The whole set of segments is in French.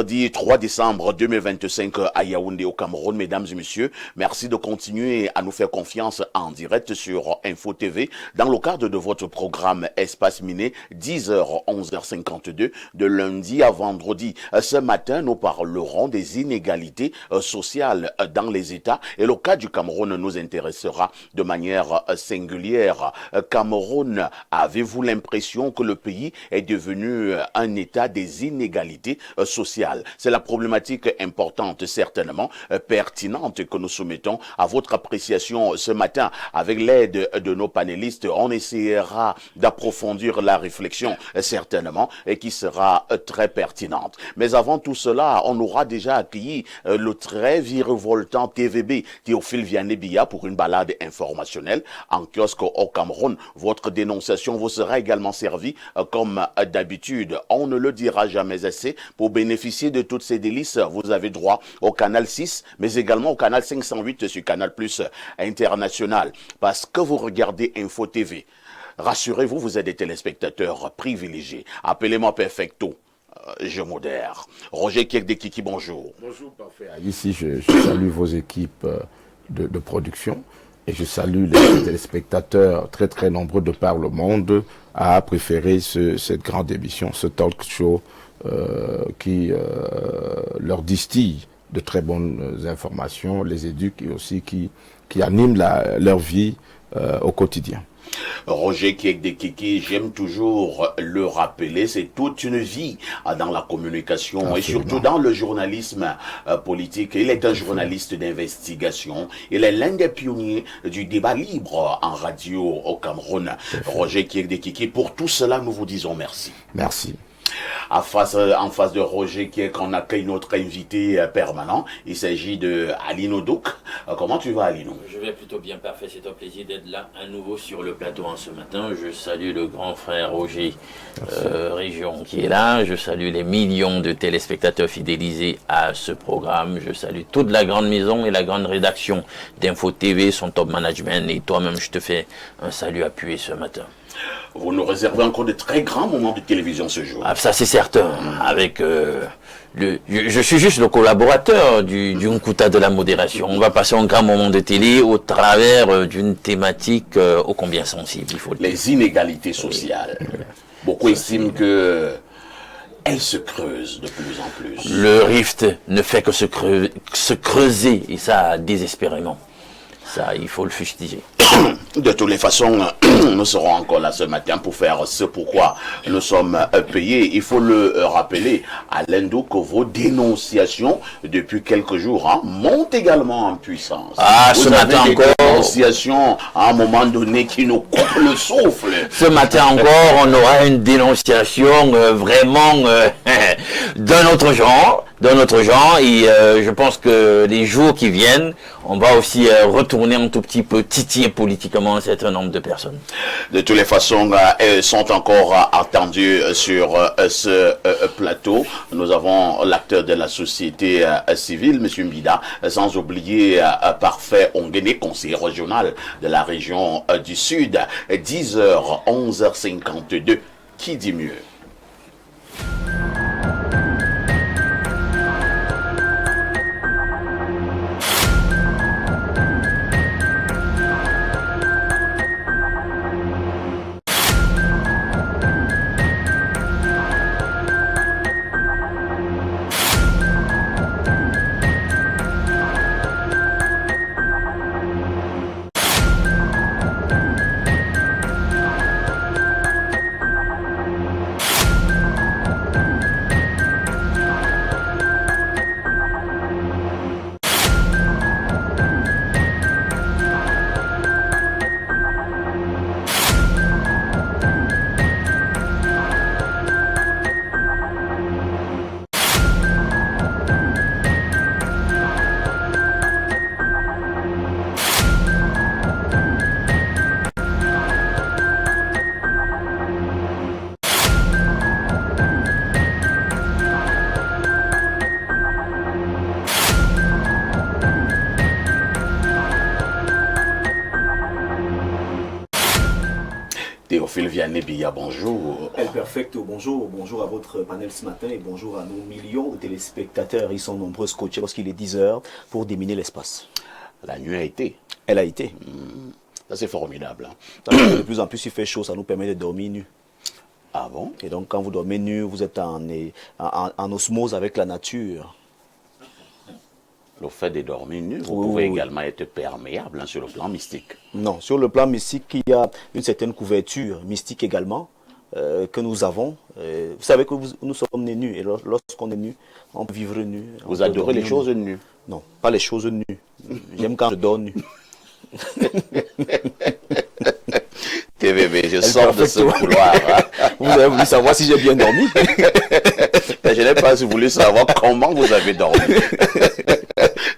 mercredi 3 décembre 2025 à Yaoundé au Cameroun. Mesdames et messieurs, merci de continuer à nous faire confiance en direct sur Info TV dans le cadre de votre programme Espace Miné, 10h, 11h52, de lundi à vendredi. Ce matin, nous parlerons des inégalités sociales dans les États et le cas du Cameroun nous intéressera de manière singulière. Cameroun, avez-vous l'impression que le pays est devenu un État des inégalités sociales? C'est la problématique importante, certainement pertinente, que nous soumettons à votre appréciation ce matin. Avec l'aide de nos panélistes, on essaiera d'approfondir la réflexion, certainement, et qui sera très pertinente. Mais avant tout cela, on aura déjà accueilli le très virevoltant TVB, Théophile Vianney-Biya, pour une balade informationnelle en kiosque au Cameroun. Votre dénonciation vous sera également servie comme d'habitude. On ne le dira jamais assez. Pour bénéficier de toutes ces délices, vous avez droit au canal 6, mais également au canal 508 sur Canal Plus International. Parce que vous regardez Info TV, rassurez-vous, vous êtes des téléspectateurs privilégiés. Appelez-moi Perfecto. Je modère. Roger Kiek-Dekiki, bonjour. Bonjour, parfait. Ici, je salue vos équipes de production et je salue les téléspectateurs très très nombreux de par le monde à préférer cette grande émission, ce talk show qui leur distille de très bonnes informations, les éduque et aussi qui anime leur vie au quotidien. Roger Kiek-Dekiki, j'aime toujours le rappeler, c'est toute une vie dans la communication. Absolument. Et surtout dans le journalisme politique. Il est un journaliste d'investigation. Il est l'un des pionniers du débat libre en radio au Cameroun. Roger Kiek-Dekiki, pour tout cela, nous vous disons merci. Merci. En face de Roger Kiek, on accueille notre invité permanent. Il s'agit de Alino Douk. Comment tu vas, Alino? Je vais plutôt bien, parfait. C'est un plaisir d'être là à nouveau sur le plateau en ce matin. Je salue le grand frère Roger Région qui est là. Je salue les millions de téléspectateurs fidélisés à ce programme. Je salue toute la grande maison et la grande rédaction d'Info TV, son top management. Et toi-même, je te fais un salut appuyé ce matin. Vous nous réservez encore de très grands moments de télévision ce jour. Ah, ça c'est certain. Avec je suis juste le collaborateur du Nkuta de la modération. On va passer un grand moment de télé au travers d'une thématique ô combien sensible, il faut le dire. Les inégalités sociales. Beaucoup estiment que elles se creusent de plus en plus. Le rift ne fait que se creuser, et ça désespérément. Ça, il faut le fustiger. De toutes les façons, nous serons encore là ce matin pour faire ce pourquoi nous sommes payés. Il faut le rappeler, Alain Douk, que vos dénonciations depuis quelques jours montent également en puissance. Ah, ce matin encore. Dénonciations à un moment donné qui nous coupent le souffle. Ce matin encore, on aura une dénonciation vraiment d'un autre genre. Et je pense que les jours qui viennent, on va aussi retourner un tout petit peu titiller politiquement un certain nombre de personnes. De toutes les façons, elles sont encore attendues sur ce plateau. Nous avons l'acteur de la société civile, M. Mbida, sans oublier Parfait Ongene, conseiller régional de la région du Sud. 10h, 11h52. Qui dit mieux? Théophile Vianney-Billa, bonjour. El Perfecto, bonjour. Bonjour à votre panel ce matin et bonjour à nos millions de téléspectateurs. Ils sont nombreux scotchés lorsqu'il est 10 heures pour déminer l'espace. La nuit a été. Elle a été. Ça, c'est formidable. De plus en plus, il fait chaud, ça nous permet de dormir nu. Ah bon? Et donc, quand vous dormez nu, vous êtes en osmose avec la nature. Le fait de dormir nu, vous pouvez également être perméable sur le plan mystique. Non, sur le plan mystique, il y a une certaine couverture mystique également que nous avons. Vous savez que nous sommes nés nus et lorsqu'on est nu, on peut vivre nu. Vous adorez les choses nues? Non, pas les choses nues. J'aime quand je dors nu. TVB, je sors de ce couloir. Vous avez voulu savoir si j'ai bien dormi? Je n'ai pas voulu savoir comment vous avez dormi.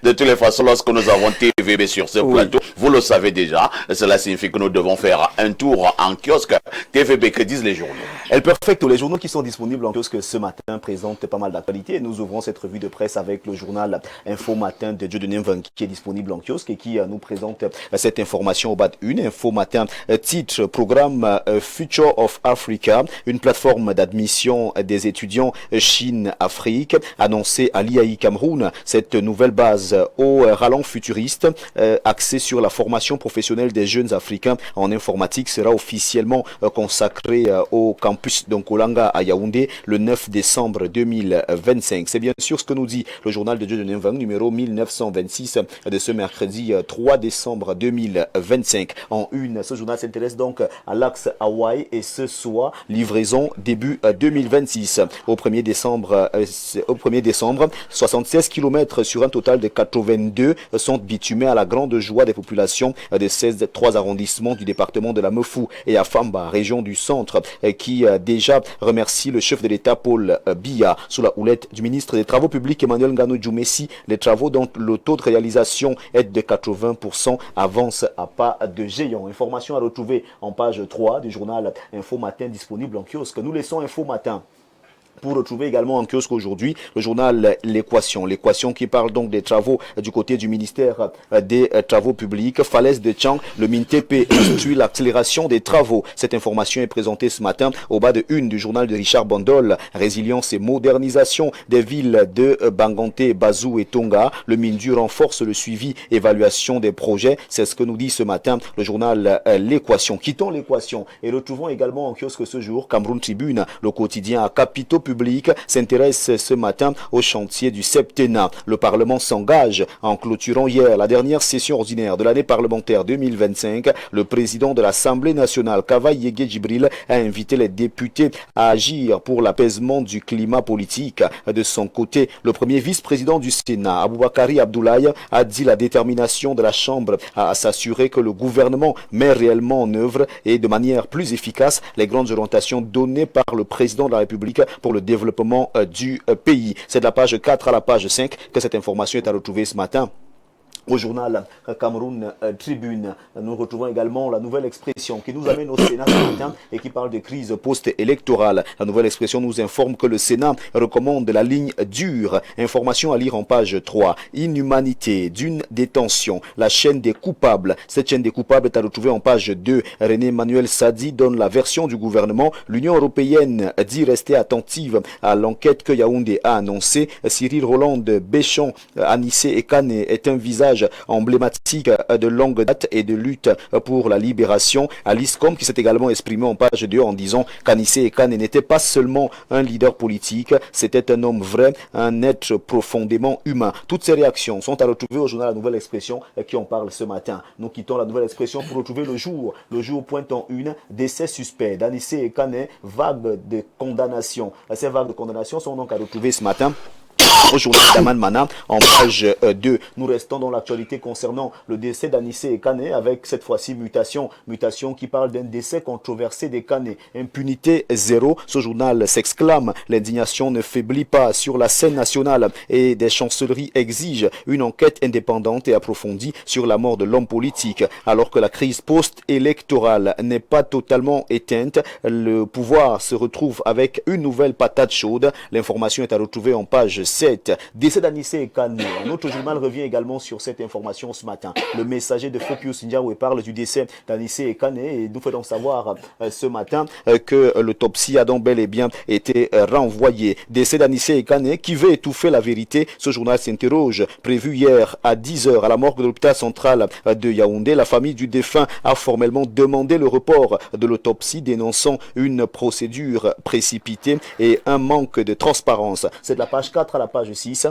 De toutes les façons, lorsque nous avons TVB sur ce plateau, vous le savez déjà, cela signifie que nous devons faire un tour en kiosque. TVB, que disent les journaux? El Perfecto, les journaux qui sont disponibles en kiosque ce matin présentent pas mal d'actualités. Nous ouvrons cette revue de presse avec le journal Info Matin de Dieudonné Mvengue qui est disponible en kiosque et qui nous présente cette information au bas de une. Info Matin, titre, programme Future of Africa, une plateforme d'admission des étudiants Chine-Afrique, annoncée à l'IAI Cameroun. Cette nouvelle base au rallonge futuriste, axée sur la formation professionnelle des jeunes Africains en informatique, sera officiellement consacrée au campus d'Onkolanga à Yaoundé le 9 décembre 2025. C'est bien sûr ce que nous dit le journal de Dieudonné Mvengue, numéro 1926 de ce mercredi 3 décembre 2025. En une, ce journal s'intéresse donc à l'axe Hawaï et ce soir, livraison début 2026. Au 1er décembre, 76 km sur un total de 82 sont bitumés à la grande joie des populations des 3 arrondissements du département de la Mefou et à Famba, région du centre, qui déjà remercie le chef de l'État Paul Biya sous la houlette du ministre des Travaux publics Emmanuel Ngano Djoumessi. Les travaux dont le taux de réalisation est de 80% avancent à pas de géant. Information à retrouver en page 3 du journal Info Matin disponible en kiosque. Nous laissons Info Matin pour retrouver également en kiosque aujourd'hui le journal L'Équation. L'Équation qui parle donc des travaux du côté du ministère des Travaux publics. Falaise de Tchang, le MINTP instruit l'accélération des travaux. Cette information est présentée ce matin au bas de une du journal de Richard Bandol. Résilience et modernisation des villes de Banganté, Bazou et Tonga. Le MINDU renforce le suivi, évaluation des projets. C'est ce que nous dit ce matin le journal L'Équation. Quittons L'Équation et retrouvons également en kiosque ce jour Cameroun Tribune, le quotidien à capitaux public s'intéresse ce matin au chantier du septennat. Le Parlement s'engage en clôturant hier la dernière session ordinaire de l'année parlementaire 2025. Le président de l'Assemblée nationale, Kava Yege Djibril, a invité les députés à agir pour l'apaisement du climat politique. De son côté, le premier vice-président du Sénat, Aboubakari Abdoulaye, a dit la détermination de la Chambre à s'assurer que le gouvernement met réellement en œuvre et de manière plus efficace les grandes orientations données par le président de la République pour le développement du pays. C'est de la page 4 à la page 5 que cette information est à retrouver ce matin. Au journal Cameroun Tribune, nous retrouvons également la nouvelle expression qui nous amène au Sénat ce matin et qui parle de crise post-électorale. La nouvelle expression nous informe que le Sénat recommande la ligne dure. Information à lire en page 3. Inhumanité d'une détention. La chaîne des coupables. Cette chaîne des coupables est à retrouver en page 2. René Manuel Sadi donne la version du gouvernement. L'Union européenne dit rester attentive à l'enquête que Yaoundé a annoncée. Cyril Roland Béchon, Anissé et Kane est un visage emblématique de longue date et de lutte pour la libération. Alice Com qui s'est également exprimé en page 2 en disant qu'Anissé Ekane n'était pas seulement un leader politique, c'était un homme vrai, un être profondément humain. Toutes ces réactions sont à retrouver au journal La Nouvelle Expression qui en parle ce matin. Nous quittons La Nouvelle Expression pour retrouver le jour. Le jour pointe en une, décès suspect d'Anissé Ekane, vague de condamnation. Ces vagues de condamnation sont donc à retrouver ce matin au journal d'Aman Mana en page 2. Nous restons dans l'actualité concernant le décès d'Anissé Ekane avec cette fois-ci mutation qui parle d'un décès controversé d'Ekane. Impunité zéro. Ce journal s'exclame. L'indignation ne faiblit pas sur la scène nationale et des chancelleries exigent une enquête indépendante et approfondie sur la mort de l'homme politique. Alors que la crise post-électorale n'est pas totalement éteinte, le pouvoir se retrouve avec une nouvelle patate chaude. L'information est à retrouver en page 16. 7. Décès d'Anissé Ekane. Notre journal revient également sur cette information ce matin. Le messager de Feu Pius Ndiawe parle du décès d'Anissé Ekane et nous fait donc savoir ce matin que l'autopsie a donc bel et bien été renvoyée. Décès d'Anissé Ekane qui veut étouffer la vérité. Ce journal s'interroge. Prévu hier à 10h à la morgue de l'hôpital central de Yaoundé, la famille du défunt a formellement demandé le report de l'autopsie, dénonçant une procédure précipitée et un manque de transparence. C'est de la page 4 à la page 6.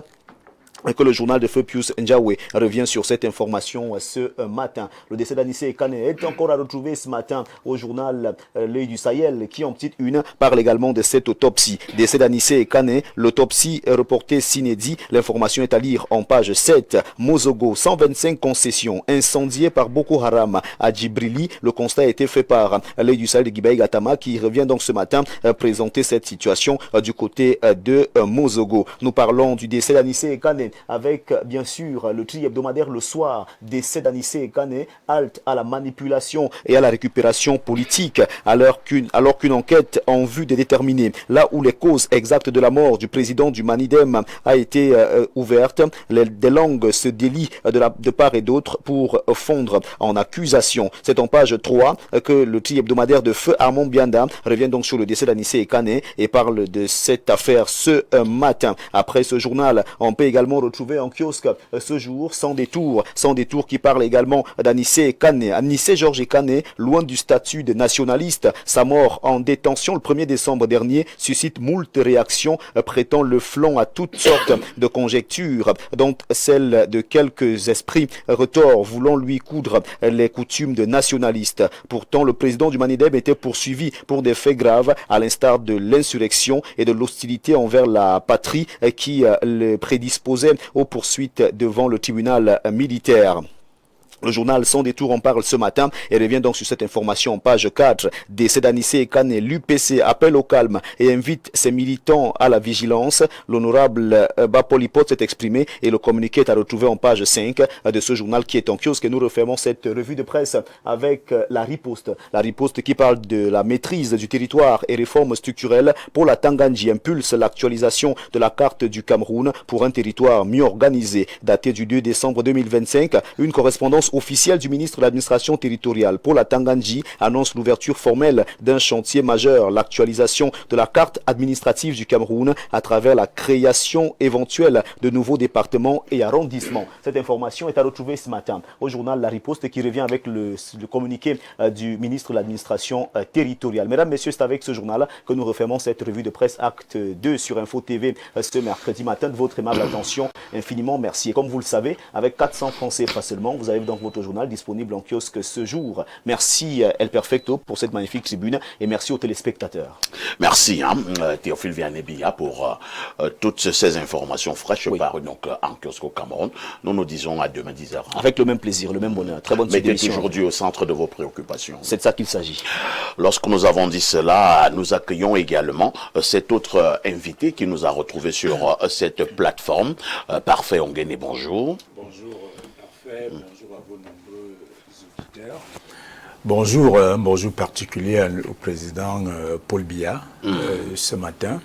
Que le journal de Feu Pius Ndiawe revient sur cette information ce matin. Le décès d'Anissé Ekane est encore à retrouver ce matin au journal L'Œil du Sahel qui en petite une parle également de cette autopsie. Décès d'Anissé Ekane, l'autopsie est reportée s'inédit. L'information est à lire en page 7. Mozogo, 125 concessions incendiées par Boko Haram à Djibrili. Le constat a été fait par L'Œil du Sahel de Guibaï Gatama qui revient donc ce matin présenter cette situation du côté de Mozogo. Nous parlons du décès d'Anissé Ekane avec bien sûr le tri hebdomadaire le soir, décès d'Anissé Ekane, halte à la manipulation et à la récupération politique, alors qu'une enquête en vue de déterminer là où les causes exactes de la mort du président du Manidem a été ouverte, des langues se délient de part et d'autre pour fondre en accusation. C'est en page 3 que le tri hebdomadaire de Feu Armand Bianda revient donc sur le décès d'Anissé Ekane et parle de cette affaire ce matin. Après ce journal, on peut également retrouvé en kiosque ce jour, sans détour qui parle également d'Anissé Ekane. Anissé Georges Ekane, loin du statut de nationaliste, sa mort en détention le 1er décembre dernier suscite moult réactions, prêtant le flanc à toutes sortes de conjectures, dont celle de quelques esprits retors voulant lui coudre les coutumes de nationaliste. Pourtant, le président du Manidem était poursuivi pour des faits graves, à l'instar de l'insurrection et de l'hostilité envers la patrie qui le prédisposait aux poursuites devant le tribunal militaire. Le journal Sans Détour en parle ce matin et revient donc sur cette information en page 4. Décès d'Anissé Ekane, l'UPC appelle au calme et invite ses militants à la vigilance. L'honorable Bapolipote s'est exprimé et le communiqué est à retrouver en page 5 de ce journal qui est en kiosque. Et nous refermons cette revue de presse avec la riposte. La riposte qui parle de la maîtrise du territoire et réforme structurelle pour la Tangandji impulse l'actualisation de la carte du Cameroun pour un territoire mieux organisé. Daté du 2 décembre 2025, une correspondance officielle du ministre de l'administration territoriale pour la Tangandji annonce l'ouverture formelle d'un chantier majeur, l'actualisation de la carte administrative du Cameroun à travers la création éventuelle de nouveaux départements et arrondissements. Cette information est à retrouver ce matin au journal La Riposte qui revient avec le communiqué du ministre de l'administration territoriale. Mesdames, Messieurs, c'est avec ce journal que nous refermons cette revue de presse acte 2 sur Info TV ce mercredi matin. De votre aimable attention, infiniment merci. Et comme vous le savez, avec 400 francs CFA seulement, vous avez donc votre journal disponible en kiosque ce jour. Merci El Perfecto pour cette magnifique tribune et merci aux téléspectateurs. Merci Théophile Vianebia pour toutes ces informations fraîches parues donc en kiosque au Cameroun. Nous disons à demain 10h. Avec le même plaisir, le même bonheur. Très bonne suite d'émission. Mettez aujourd'hui au centre de vos préoccupations. C'est de ça qu'il s'agit. Lorsque nous avons dit cela, nous accueillons également cet autre invité qui nous a retrouvés sur cette plateforme. Parfait Ongene, bonjour. Bonjour Parfait, bonjour à vos nombreux auditeurs. Bonjour, un bonjour particulier au président Paul Biya ce matin,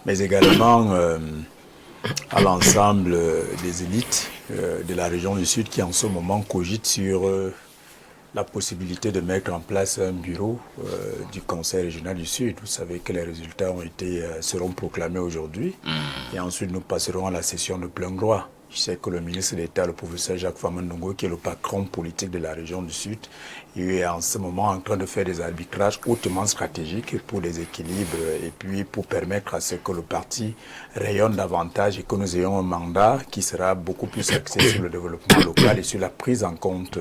mais également à l'ensemble des élites de la région du Sud qui en ce moment cogitent sur la possibilité de mettre en place un bureau du Conseil régional du Sud. Vous savez que les résultats seront proclamés aujourd'hui et ensuite nous passerons à la session de plein droit. Je sais que le ministre d'État, le professeur Jacques Famandongo, qui est le patron politique de la région du Sud, il est en ce moment en train de faire des arbitrages hautement stratégiques pour les équilibres et puis pour permettre à ce que le parti rayonne davantage et que nous ayons un mandat qui sera beaucoup plus axé sur le développement local et sur la prise en compte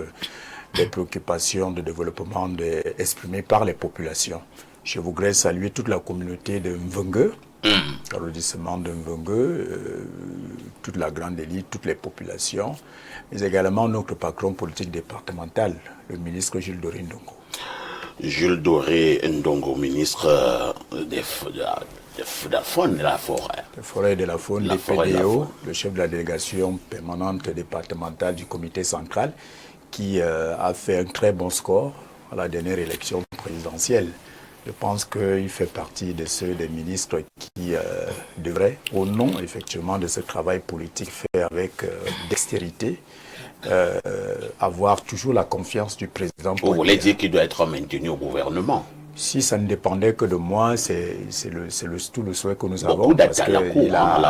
des préoccupations de développement exprimées par les populations. Je voudrais saluer toute la communauté de Mvengue, l'arrondissement de Mvengue, toute la grande élite, toutes les populations, mais également notre patron politique départemental, le ministre Jules Doré Ndongo. Jules Doré Ndongo, ministre de la faune et de la forêt. De forêt et de la faune, le PDO, le chef de la délégation permanente départementale du comité central, qui a fait un très bon score à la dernière élection présidentielle. Je pense qu'il fait partie de ceux des ministres qui devraient, au nom effectivement de ce travail politique fait avec dextérité, avoir toujours la confiance du président. Vous voulez dire qu'il doit être maintenu au gouvernement? Si ça ne dépendait que de moi, c'est tout le souhait que nous avons. Beaucoup d'attaques à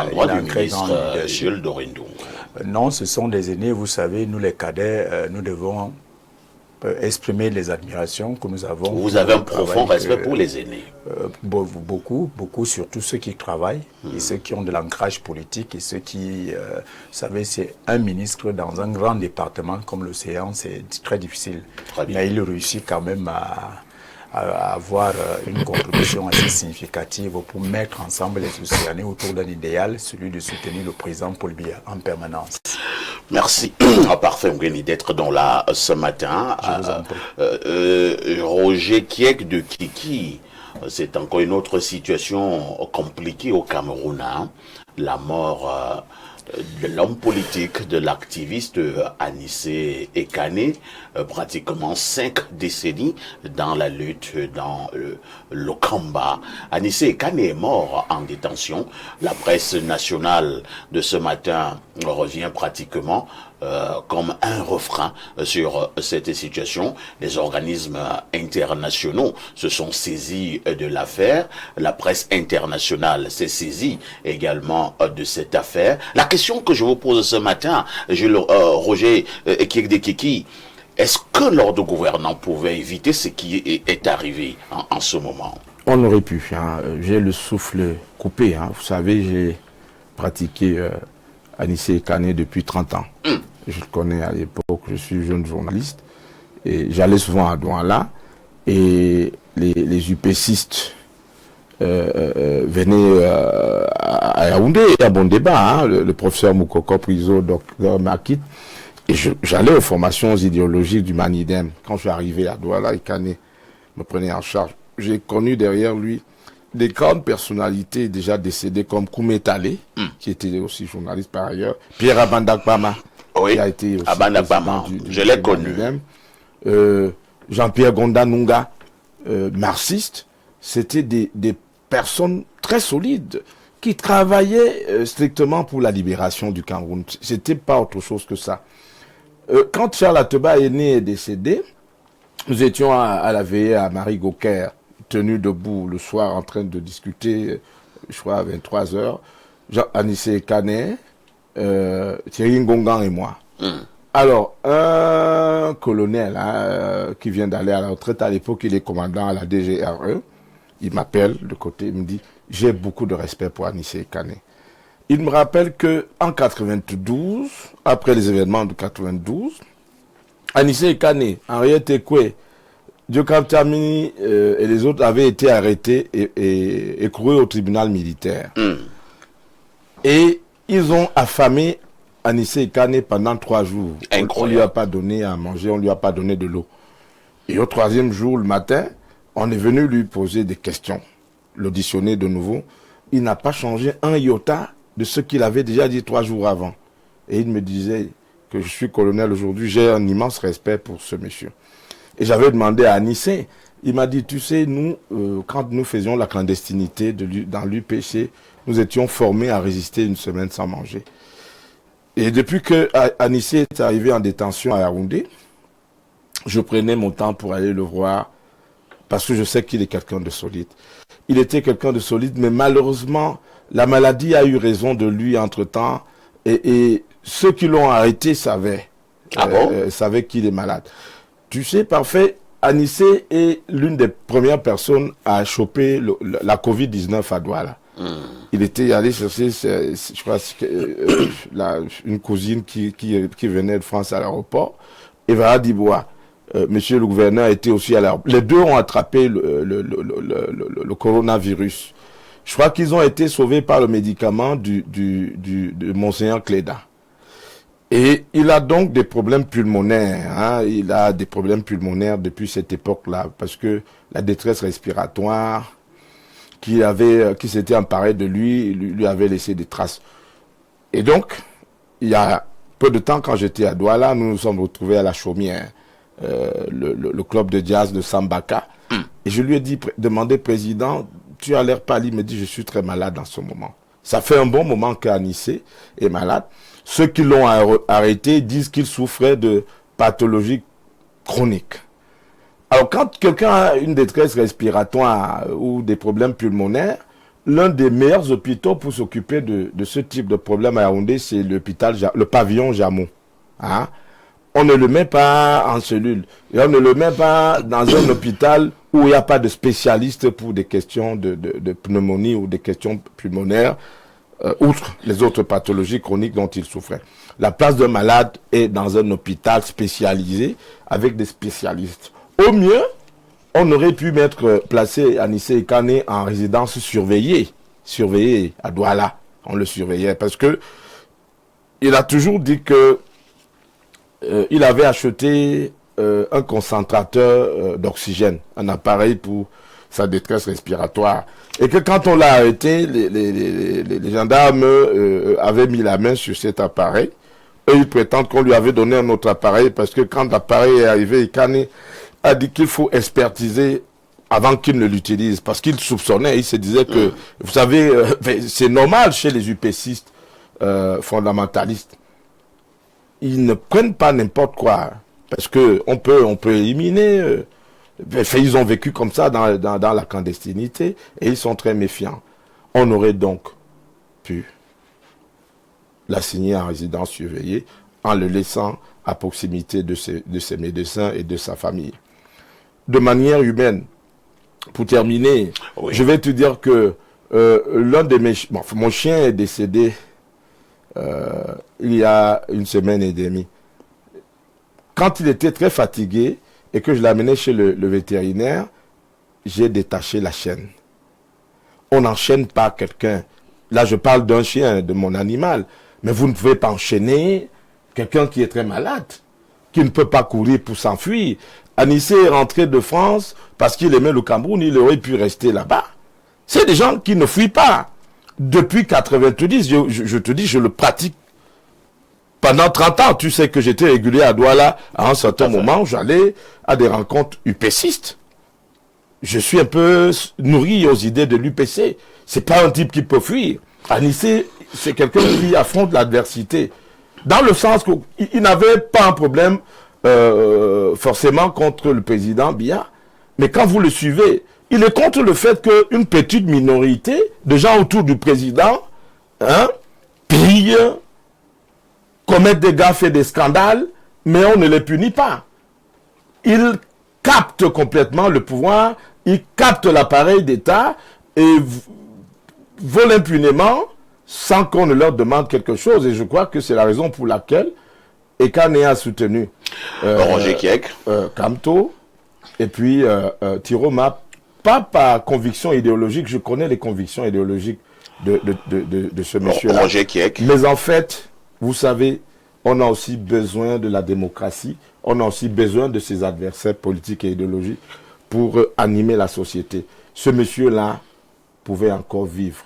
l'endroit du très grand ministre Jules Dorindou. Non, ce sont des aînés, vous savez, nous les cadets, nous devons exprimer les admirations que nous avons. Vous avez un profond respect pour les aînés. Beaucoup, surtout ceux qui travaillent et ceux qui ont de l'ancrage politique et ceux qui, vous savez, c'est un ministre dans un grand département comme l'océan, c'est très difficile. Mais il réussit quand même à avoir une contribution assez significative pour mettre ensemble les Océanais autour d'un idéal, celui de soutenir le président Paul Biya en permanence. Merci. Parfait, Mgeni, d'être dans là ce matin. Je vous en prie. Roger Kiek de Kiki, c'est encore une autre situation compliquée au Cameroun. Hein? La mort de l'homme politique, de l'activiste Anissé Ekane, pratiquement 5 décennies dans la lutte, dans le combat. Anissé Ekane est mort en détention. La presse nationale de ce matin revient pratiquement comme un refrain sur cette situation. Les organismes internationaux se sont saisis de l'affaire. La presse internationale s'est saisie également de cette affaire. La question que je vous pose ce matin, Roger Kiek-de-Kiki, est-ce que l'ordre gouvernant pouvait éviter ce qui est arrivé en ce moment? On aurait pu. Hein. J'ai le souffle coupé. Hein. Vous savez, j'ai pratiqué Anissé Ekane depuis 30 ans. Je le connais à l'époque, je suis jeune journaliste. Et j'allais souvent à Douala. Et les UPCistes venaient à Yaoundé. Il y a un bon débat. Hein. Le professeur Moukoko Priso, Dr Makit. Et j'allais aux formations idéologiques du Manidem. Quand je suis arrivé à Douala, Ekane me prenait en charge. J'ai connu derrière lui des grandes personnalités déjà décédées comme Koumé Talé, qui était aussi journaliste par ailleurs, Pierre Abandakpama, qui a été aussi Abandakpama, je l'ai connu. Jean-Pierre Gondanunga, marxiste. C'était des personnes très solides qui travaillaient strictement pour la libération du Cameroun. C'était pas autre chose que ça. Quand Charles Ateba est né et décédé, nous étions à la veillée à Marie Gauquer, tenu debout le soir en train de discuter, je crois à 23h, Anissé Ekane, Thierry Ngongan et moi. Alors, un colonel qui vient d'aller à la retraite, à l'époque il est commandant à la DGRE, il m'appelle de côté, il me dit « J'ai beaucoup de respect pour Anissé Ekane ». Il me rappelle qu'en 92, après les événements de 92, Anissé Ekane, Henriette Ekwe, Diokap Tamini et les autres avaient été arrêtés et écroués au tribunal militaire. Et ils ont affamé Anissé Ekane pendant 3 jours. On ne lui a pas donné à manger, on ne lui a pas donné de l'eau. Et au 3e jour, le matin, on est venu lui poser des questions, l'auditionner de nouveau. Il n'a pas changé un iota de ce qu'il avait déjà dit 3 jours avant. Et il me disait que je suis colonel aujourd'hui, j'ai un immense respect pour ce monsieur. Et j'avais demandé à Anissé, il m'a dit, tu sais, nous, quand nous faisions la clandestinité dans l'UPC, nous étions formés à résister une semaine sans manger. Et depuis que Anissé est arrivé en détention à Yaoundé, je prenais mon temps pour aller le voir, parce que je sais qu'il est quelqu'un de solide. Il était quelqu'un de solide, mais malheureusement, la maladie a eu raison de lui entre-temps, et ceux qui l'ont arrêté savaient, savaient qu'il est malade. Tu sais, parfait, Anissé est l'une des premières personnes à choper la Covid-19 à Douala. Il était allé chercher, je crois, une cousine qui venait de France à l'aéroport, Eva Dibois. Monsieur le gouverneur était aussi à l'aéroport. Les deux ont attrapé le coronavirus. Je crois qu'ils ont été sauvés par le médicament de Monseigneur Cléda. Et il a donc des problèmes pulmonaires. Hein. Il a des problèmes pulmonaires depuis cette époque-là, parce que la détresse respiratoire qui s'était emparée de lui avait laissé des traces. Et donc, il y a peu de temps, quand j'étais à Douala, nous nous sommes retrouvés à la Chaumière, le club de jazz de Sambaka. Et je lui ai demandé, président, tu as l'air pâle. Il me dit, je suis très malade en ce moment. Ça fait un bon moment qu'Anissé est malade. Ceux qui l'ont arrêté disent qu'il souffrait de pathologies chroniques. Alors, quand quelqu'un a une détresse respiratoire ou des problèmes pulmonaires, l'un des meilleurs hôpitaux pour s'occuper de ce type de problème à Yaoundé, c'est le pavillon Jamon. Hein? On ne le met pas en cellule. Et on ne le met pas dans un hôpital où il n'y a pas de spécialiste pour des questions de pneumonie ou des questions pulmonaires, outre les autres pathologies chroniques dont il souffrait. La place d'un malade est dans un hôpital spécialisé avec des spécialistes. Au mieux, on aurait pu placer Anissé Kane en résidence surveillée à Douala. On le surveillait parce que il a toujours dit que il avait acheté un concentrateur d'oxygène, un appareil pour sa détresse respiratoire. Et que quand on l'a arrêté, les gendarmes avaient mis la main sur cet appareil. Et ils prétendent qu'on lui avait donné un autre appareil parce que quand l'appareil est arrivé, Kane a dit qu'il faut expertiser avant qu'il ne l'utilise. Parce qu'il soupçonnait, il se disait que, vous savez, c'est normal chez les UPCistes fondamentalistes. Ils ne prennent pas n'importe quoi. Parce que on peut éliminer. Ils ont vécu comme ça dans la clandestinité et ils sont très méfiants. On aurait donc pu l'assigner en résidence surveillée en le laissant à proximité de ses médecins et de sa famille. De manière humaine, pour terminer, oui. Je vais te dire que l'un de mon chien est décédé il y a 1 semaine et demie. Quand il était très fatigué et que je l'amenais chez le vétérinaire, j'ai détaché la chaîne. On n'enchaîne pas quelqu'un. Là, je parle d'un chien, de mon animal. Mais vous ne pouvez pas enchaîner quelqu'un qui est très malade, qui ne peut pas courir pour s'enfuir. Anissé est rentré de France parce qu'il aimait le Cameroun, il aurait pu rester là-bas. C'est des gens qui ne fuient pas. Depuis 90, je te dis, je le pratique. Pendant 30 ans, tu sais que j'étais régulier à Douala. À un certain moment, j'allais à des rencontres UPCistes. Je suis un peu nourri aux idées de l'UPC. C'est pas un type qui peut fuir. Anissé, c'est quelqu'un qui affronte l'adversité. Dans le sens qu'il n'avait pas un problème forcément contre le président Biya. Mais quand vous le suivez, il est contre le fait qu'une petite minorité de gens autour du président pillent, commettent des gaffes et des scandales, mais on ne les punit pas. Il capte complètement le pouvoir, il capte l'appareil d'État et vole impunément sans qu'on ne leur demande quelque chose. Et je crois que c'est la raison pour laquelle Ekane a soutenu Roger Kiek, Kamto et puis Tiroma, pas par conviction idéologique. Je connais les convictions idéologiques de ce monsieur-là. Roger Kiek. Mais en fait, vous savez, on a aussi besoin de la démocratie, on a aussi besoin de ses adversaires politiques et idéologiques pour animer la société. Ce monsieur-là pouvait encore vivre.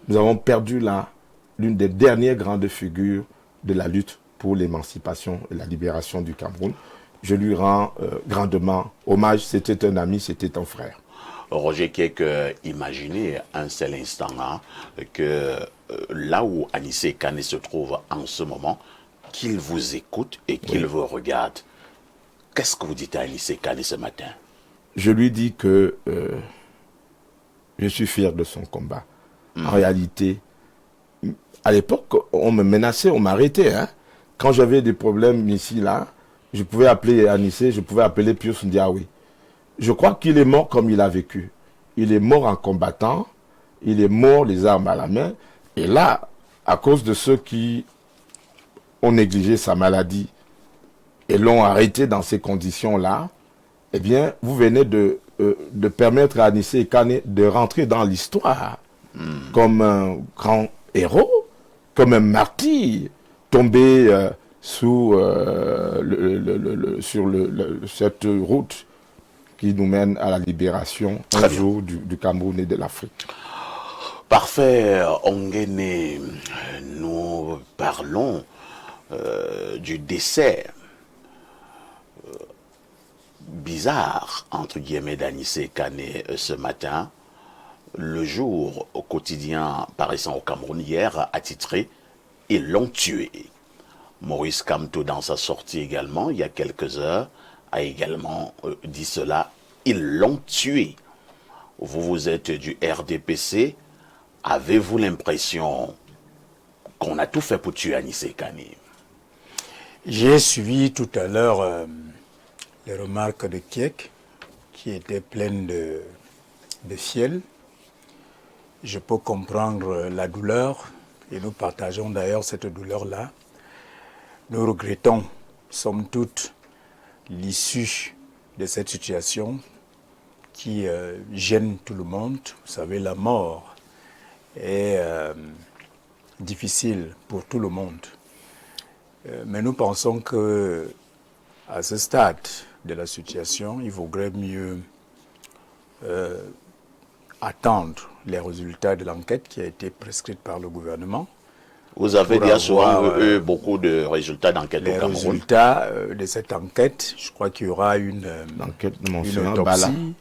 Nous avons perdu là l'une des dernières grandes figures de la lutte pour l'émancipation et la libération du Cameroun. Je lui rends grandement hommage. C'était un ami, c'était un frère. Roger Kiek, imaginez un seul instant que là où Anissé Kane se trouve en ce moment, qu'il vous écoute et qu'il vous regarde. Qu'est-ce que vous dites à Anissé Kane ce matin? Je lui dis que je suis fier de son combat. En réalité, à l'époque, on me menaçait, on m'arrêtait. Quand j'avais des problèmes ici, là, je pouvais appeler Anissé, je pouvais appeler Pius Ndiaoui. Je crois qu'il est mort comme il a vécu. Il est mort en combattant, il est mort les armes à la main. Et là, à cause de ceux qui ont négligé sa maladie et l'ont arrêté dans ces conditions-là, eh bien, vous venez de permettre à Anissé Kane de rentrer dans l'histoire comme un grand héros, comme un martyr tombé sur cette route qui nous mène à la libération un jour du Cameroun et de l'Afrique. Parfait, Ongene, nous parlons du décès bizarre, entre guillemets, d'Anissé Kané ce matin. Le jour au quotidien paraissant au Cameroun hier a titré « Ils l'ont tué ». Maurice Kamto, dans sa sortie également, il y a quelques heures, a également dit cela « Ils l'ont tué ». Vous êtes du RDPC. Avez-vous l'impression qu'on a tout fait pour tuer Anissé Kané? J'ai suivi tout à l'heure les remarques de Kiek, qui étaient pleines de fiel. Je peux comprendre la douleur, et nous partageons d'ailleurs cette douleur-là. Nous regrettons, somme toute, l'issue de cette situation qui gêne tout le monde. Vous savez, la mort est difficile pour tout le monde. Mais nous pensons que à ce stade de la situation, il vaudrait mieux attendre les résultats de l'enquête qui a été prescrite par le gouvernement. Vous avez déjà souvent eu beaucoup de résultats d'enquête au Cameroun. Les résultats de cette enquête, je crois qu'il y aura une autopsie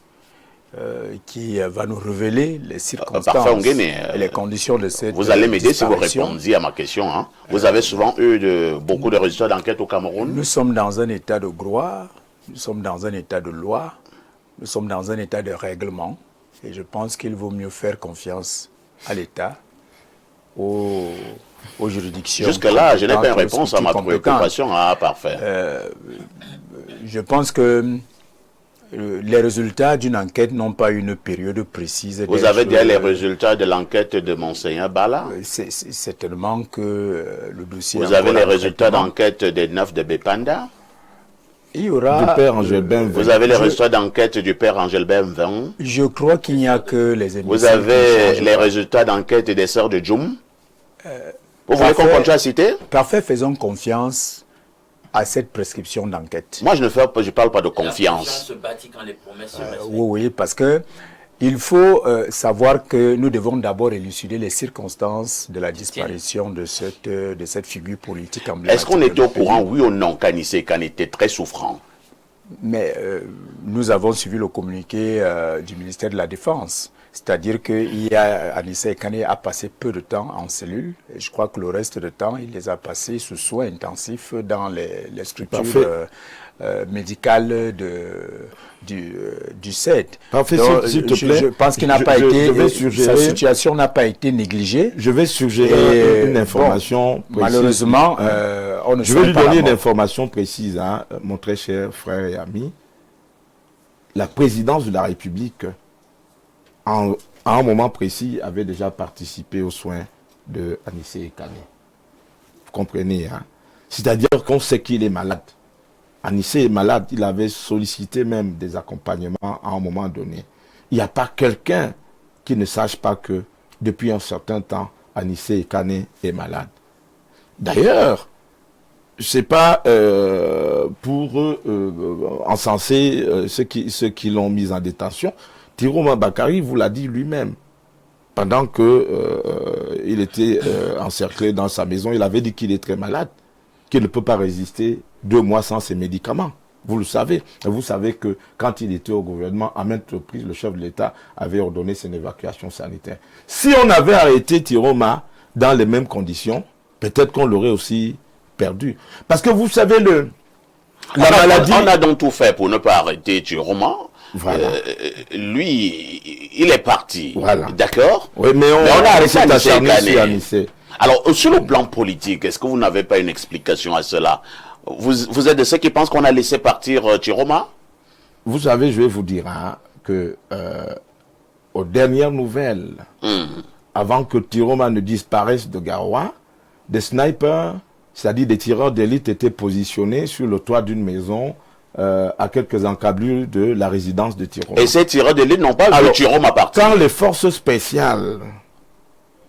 qui va nous révéler les circonstances et les conditions de cette Vous allez m'aider si vous répondiez à ma question. Hein. Vous avez souvent eu beaucoup de résultats d'enquête au Cameroun. Nous sommes dans un état de droit, nous sommes dans un état de loi, nous sommes dans un état de règlement. Et je pense qu'il vaut mieux faire confiance à l'État, aux juridictions. Jusque-là, je n'ai pas une réponse à ma préoccupation. Ah, parfait. Je pense que les résultats d'une enquête n'ont pas une période précise. Vous avez déjà les résultats de l'enquête de Monseigneur Bala? C'est certainement que le dossier... Vous avez les résultats d'enquête des 9 de Bepanda? Il y aura... Du père Angelbert. Vous avez les résultats d'enquête du père Angelbert Mvin? Je crois qu'il n'y a que les émissions. Vous avez les résultats d'enquête des sœurs de Djoum? Vous voulez qu'on continue à citer? Parfait, faisons confiance à cette prescription d'enquête. Moi, je ne parle pas de confiance. La se bâtit quand les promesses se respectent. Oui, parce que il faut savoir que nous devons d'abord élucider les circonstances de la disparition de cette figure politique emblématique. Est-ce qu'on était au courant, oui ou non, qu'Anissé Kané était très souffrant? Mais nous avons suivi le communiqué du ministère de la Défense. C'est-à-dire qu'Anissé Kané a passé peu de temps en cellule. Et je crois que le reste du temps, il les a passés sous soins intensifs dans les structures médicales du CED. Parfait, s'il te plaît. Je pense qu'il n'a pas été, sa situation n'a pas été négligée. Je vais suggérer une information précise. Malheureusement, on ne sait pas. Je vais lui donner une information précise, hein, mon très cher frère et ami. La présidence de la République, à un moment précis, avait déjà participé aux soins de Anissé Kané. Vous comprenez, hein? C'est-à-dire qu'on sait qu'il est malade. Anissé est malade, il avait sollicité même des accompagnements à un moment donné. Il n'y a pas quelqu'un qui ne sache pas que depuis un certain temps, Anissé Kané est malade. D'ailleurs, c'est pas pour encenser ceux qui l'ont mis en détention. Tiroma Bakari vous l'a dit lui-même. Pendant que il était encerclé dans sa maison, il avait dit qu'il est très malade, qu'il ne peut pas résister 2 mois sans ses médicaments. Vous le savez. Vous savez que quand il était au gouvernement, à maintes reprises, le chef de l'État avait ordonné son évacuation sanitaire. Si on avait arrêté Tiroma dans les mêmes conditions, peut-être qu'on l'aurait aussi perdu. Parce que vous savez, la maladie... On a donc tout fait pour ne pas arrêter Tiroma. Voilà. Lui, il est parti. Voilà. D'accord. Oui, mais on a arrêté Anissé. Alors, sur le plan politique, est-ce que vous n'avez pas une explication à cela? Vous êtes de ceux qui pensent qu'on a laissé partir Tiroma? Vous savez, je vais vous dire hein, que aux dernières nouvelles, avant que Tiroma ne disparaisse de Garoua, des snipers, c'est-à-dire des tireurs d'élite, étaient positionnés sur le toit d'une maison à quelques encablures de la résidence de Tiroma. Et ces tireurs d'élite n'ont pas vu Tiroma partir. Quand les forces spéciales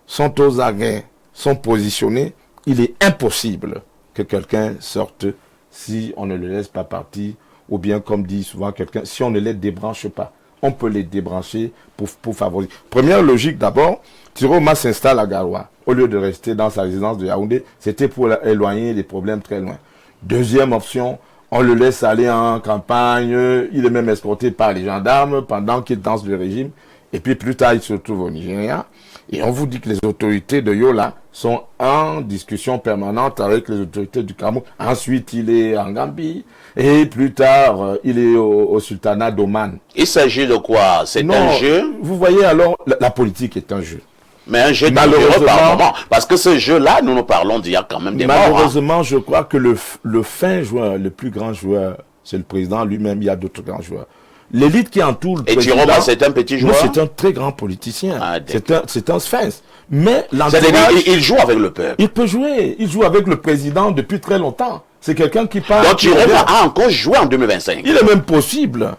sont aux aguets, sont positionnés, il est impossible que quelqu'un sorte si on ne le laisse pas partir, ou bien comme dit souvent quelqu'un, si on ne les débranche pas. On peut les débrancher pour favoriser. Première logique d'abord, Tiroma s'installe à Garoua. Au lieu de rester dans sa résidence de Yaoundé, c'était pour éloigner les problèmes très loin. Deuxième option, On le laisse aller en campagne, il est même escorté par les gendarmes pendant qu'il danse le régime. Et puis plus tard, il se retrouve au Nigeria. Et on vous dit que les autorités de Yola sont en discussion permanente avec les autorités du Cameroun. Ensuite, il est en Gambie. Et plus tard, il est au sultanat d'Oman. Il s'agit de quoi? C'est un jeu? Vous voyez alors, la politique est un jeu. Mais un jeu dangereux par moment. Parce que ce jeu-là, nous parlons d'il y a quand même des morts. Malheureusement, je crois que le fin joueur, le plus grand joueur, c'est le président lui-même. Il y a d'autres grands joueurs. L'élite qui entoure le président... Et Tiroma, c'est un petit joueur? Non, c'est un très grand politicien. Ah, c'est un sphinx. Mais il joue avec le peuple. Il peut jouer. Il joue avec le président depuis très longtemps. C'est quelqu'un qui parle... Donc Tiroma a encore joué en 2025. Il est même possible.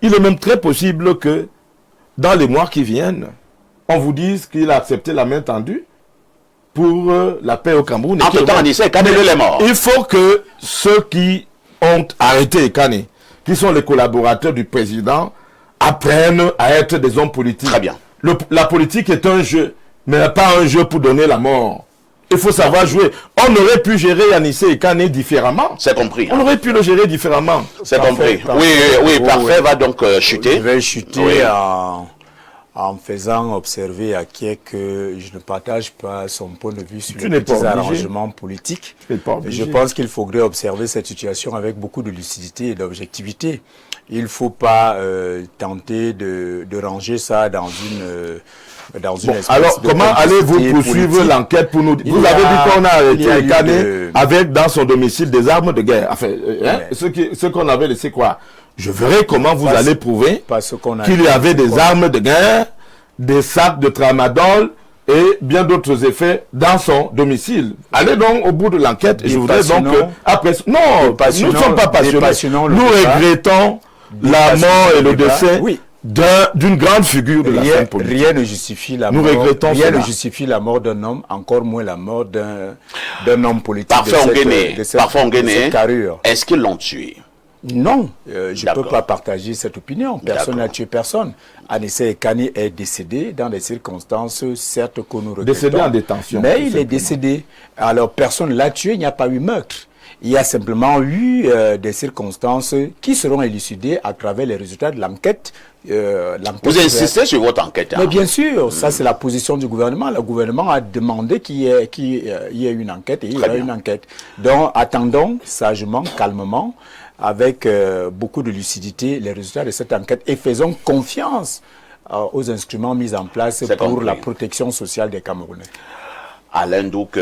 Il est même très possible que dans les mois qui viennent, on vous dise qu'il a accepté la main tendue pour la paix au Cameroun. Entre-temps, on disait Kane est mort. Il faut que ceux qui ont arrêté Kane, qui sont les collaborateurs du président, apprennent à être des hommes politiques. Très bien. La politique est un jeu, mais pas un jeu pour donner la mort. Il faut savoir jouer. On aurait pu gérer Yanissé et Kane différemment. C'est compris. On aurait pu le gérer différemment. C'est compris. Oui, Parfait va donc chuter. Je vais chuter en faisant observer à qui que je ne partage pas son point de vue sur les petits arrangements politiques. Je pense qu'il faudrait observer cette situation avec beaucoup de lucidité et d'objectivité. Il ne faut pas tenter de ranger ça dans une alors, comment allez-vous poursuivre l'enquête pour nous dire? Vous avez dit qu'on a arrêté Kane avec dans son domicile des armes de guerre. Enfin, ce qu'on avait laissé quoi? Je verrai comment vous allez prouver qu'il y avait des armes de guerre, des sacs de tramadol et bien d'autres effets dans son domicile. Allez donc au bout de l'enquête et je voudrais donc après... Non, nous ne sommes pas passionnés. Nous regrettons la mort et le décès d'une grande figure de la scène politique. Rien ne justifie la mort. Rien ne justifie la mort d'un homme, encore moins la mort d'un homme politique. Parfois on gagne. Est-ce qu'ils l'ont tué? Non, je ne peux pas partager cette opinion. Personne n'a tué personne. Anissé Kane est décédé dans des circonstances, certes, que nous regrettons. Décédé en détention. Mais il est décédé. Alors, personne ne l'a tué, il n'y a pas eu meurtre. Il y a simplement eu des circonstances qui seront élucidées à travers les résultats de l'enquête. Vous insistez sur votre enquête. Mais bien sûr, ça c'est la position du gouvernement. Le gouvernement a demandé qu'il y ait une enquête et il y a une enquête. Donc, attendons sagement, calmement, avec beaucoup de lucidité les résultats de cette enquête et faisons confiance aux instruments mis en place pour la protection sociale des Camerounais. Alain Douk,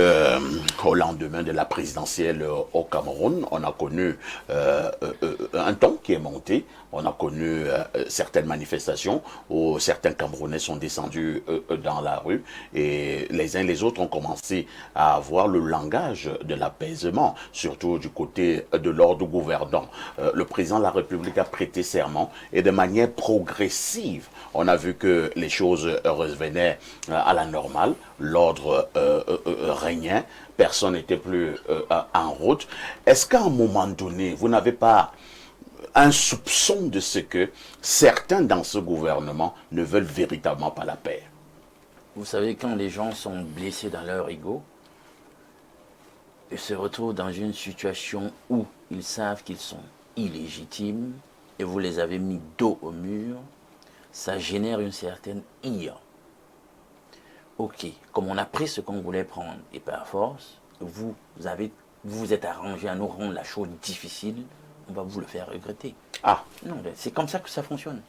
au lendemain de la présidentielle au Cameroun, on a connu un ton qui est monté, on a connu certaines manifestations où certains Camerounais sont descendus dans la rue et les uns les autres ont commencé à avoir le langage de l'apaisement, surtout du côté de l'ordre gouvernant. Le président de la République a prêté serment et de manière progressive, on a vu que les choses revenaient à la normale, l'ordre régnait, personne n'était plus en route. Est-ce qu'à un moment donné, vous n'avez pas un soupçon de ce que certains dans ce gouvernement ne veulent véritablement pas la paix? Vous savez, quand les gens sont blessés dans leur ego, ils se retrouvent dans une situation où ils savent qu'ils sont illégitimes et vous les avez mis dos au mur, ça génère une certaine ire. Ok, comme on a pris ce qu'on voulait prendre et par force, vous vous êtes arrangé à nous rendre la chose difficile, on va vous le faire regretter. Ah, non, c'est comme ça que ça fonctionne.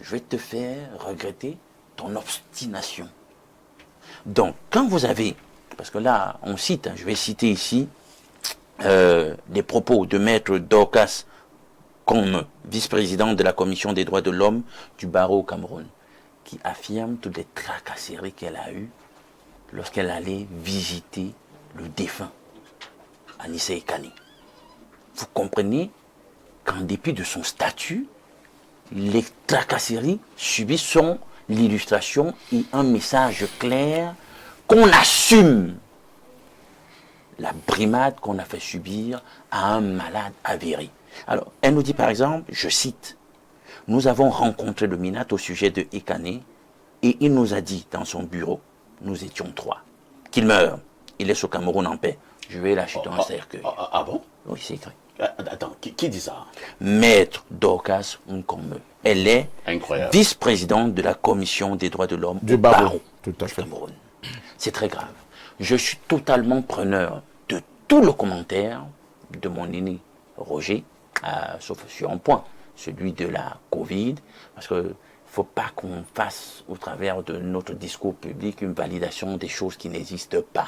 Je vais te faire regretter ton obstination. Donc, quand vous avez, parce que là, on cite, je vais citer ici, des propos de Maître Dorcas, comme vice-président de la Commission des droits de l'homme du barreau au Cameroun, qui affirme toutes les tracasseries qu'elle a eues lorsqu'elle allait visiter le défunt, Anissé Kane. Vous comprenez qu'en dépit de son statut, les tracasseries subies sont l'illustration et un message clair qu'on assume la brimade qu'on a fait subir à un malade avéré. Alors, elle nous dit par exemple, je cite, « Nous avons rencontré le Minat au sujet de Ekane et il nous a dit dans son bureau, nous étions 3, qu'il meurt, il laisse au Cameroun en paix. Je vais l'acheter un cercueil. » Ah bon? Oui, c'est écrit. Attends, qui dit ça? Maître Dorcas Nkombe. Elle est vice-présidente de la Commission des droits de l'homme du barreau du Cameroun. C'est très grave. Je suis totalement preneur de tout le commentaire de mon aîné Roger, sauf sur un point, celui de la Covid, parce que il ne faut pas qu'on fasse, au travers de notre discours public, une validation des choses qui n'existent pas.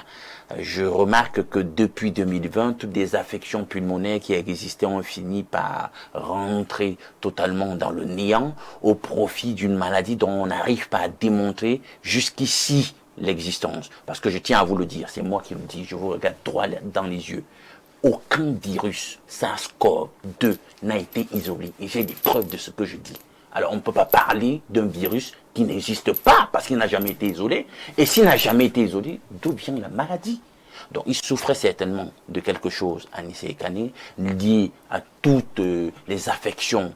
Je remarque que depuis 2020, toutes les affections pulmonaires qui existaient ont fini par rentrer totalement dans le néant au profit d'une maladie dont on n'arrive pas à démontrer jusqu'ici l'existence. Parce que je tiens à vous le dire, c'est moi qui le dis, je vous regarde droit dans les yeux. Aucun virus SARS-CoV-2 n'a été isolé. Et j'ai des preuves de ce que je dis. Alors, on ne peut pas parler d'un virus qui n'existe pas parce qu'il n'a jamais été isolé. Et s'il n'a jamais été isolé, d'où vient la maladie? Donc, il souffrait certainement de quelque chose, Anissé Ekane, lié à toutes les affections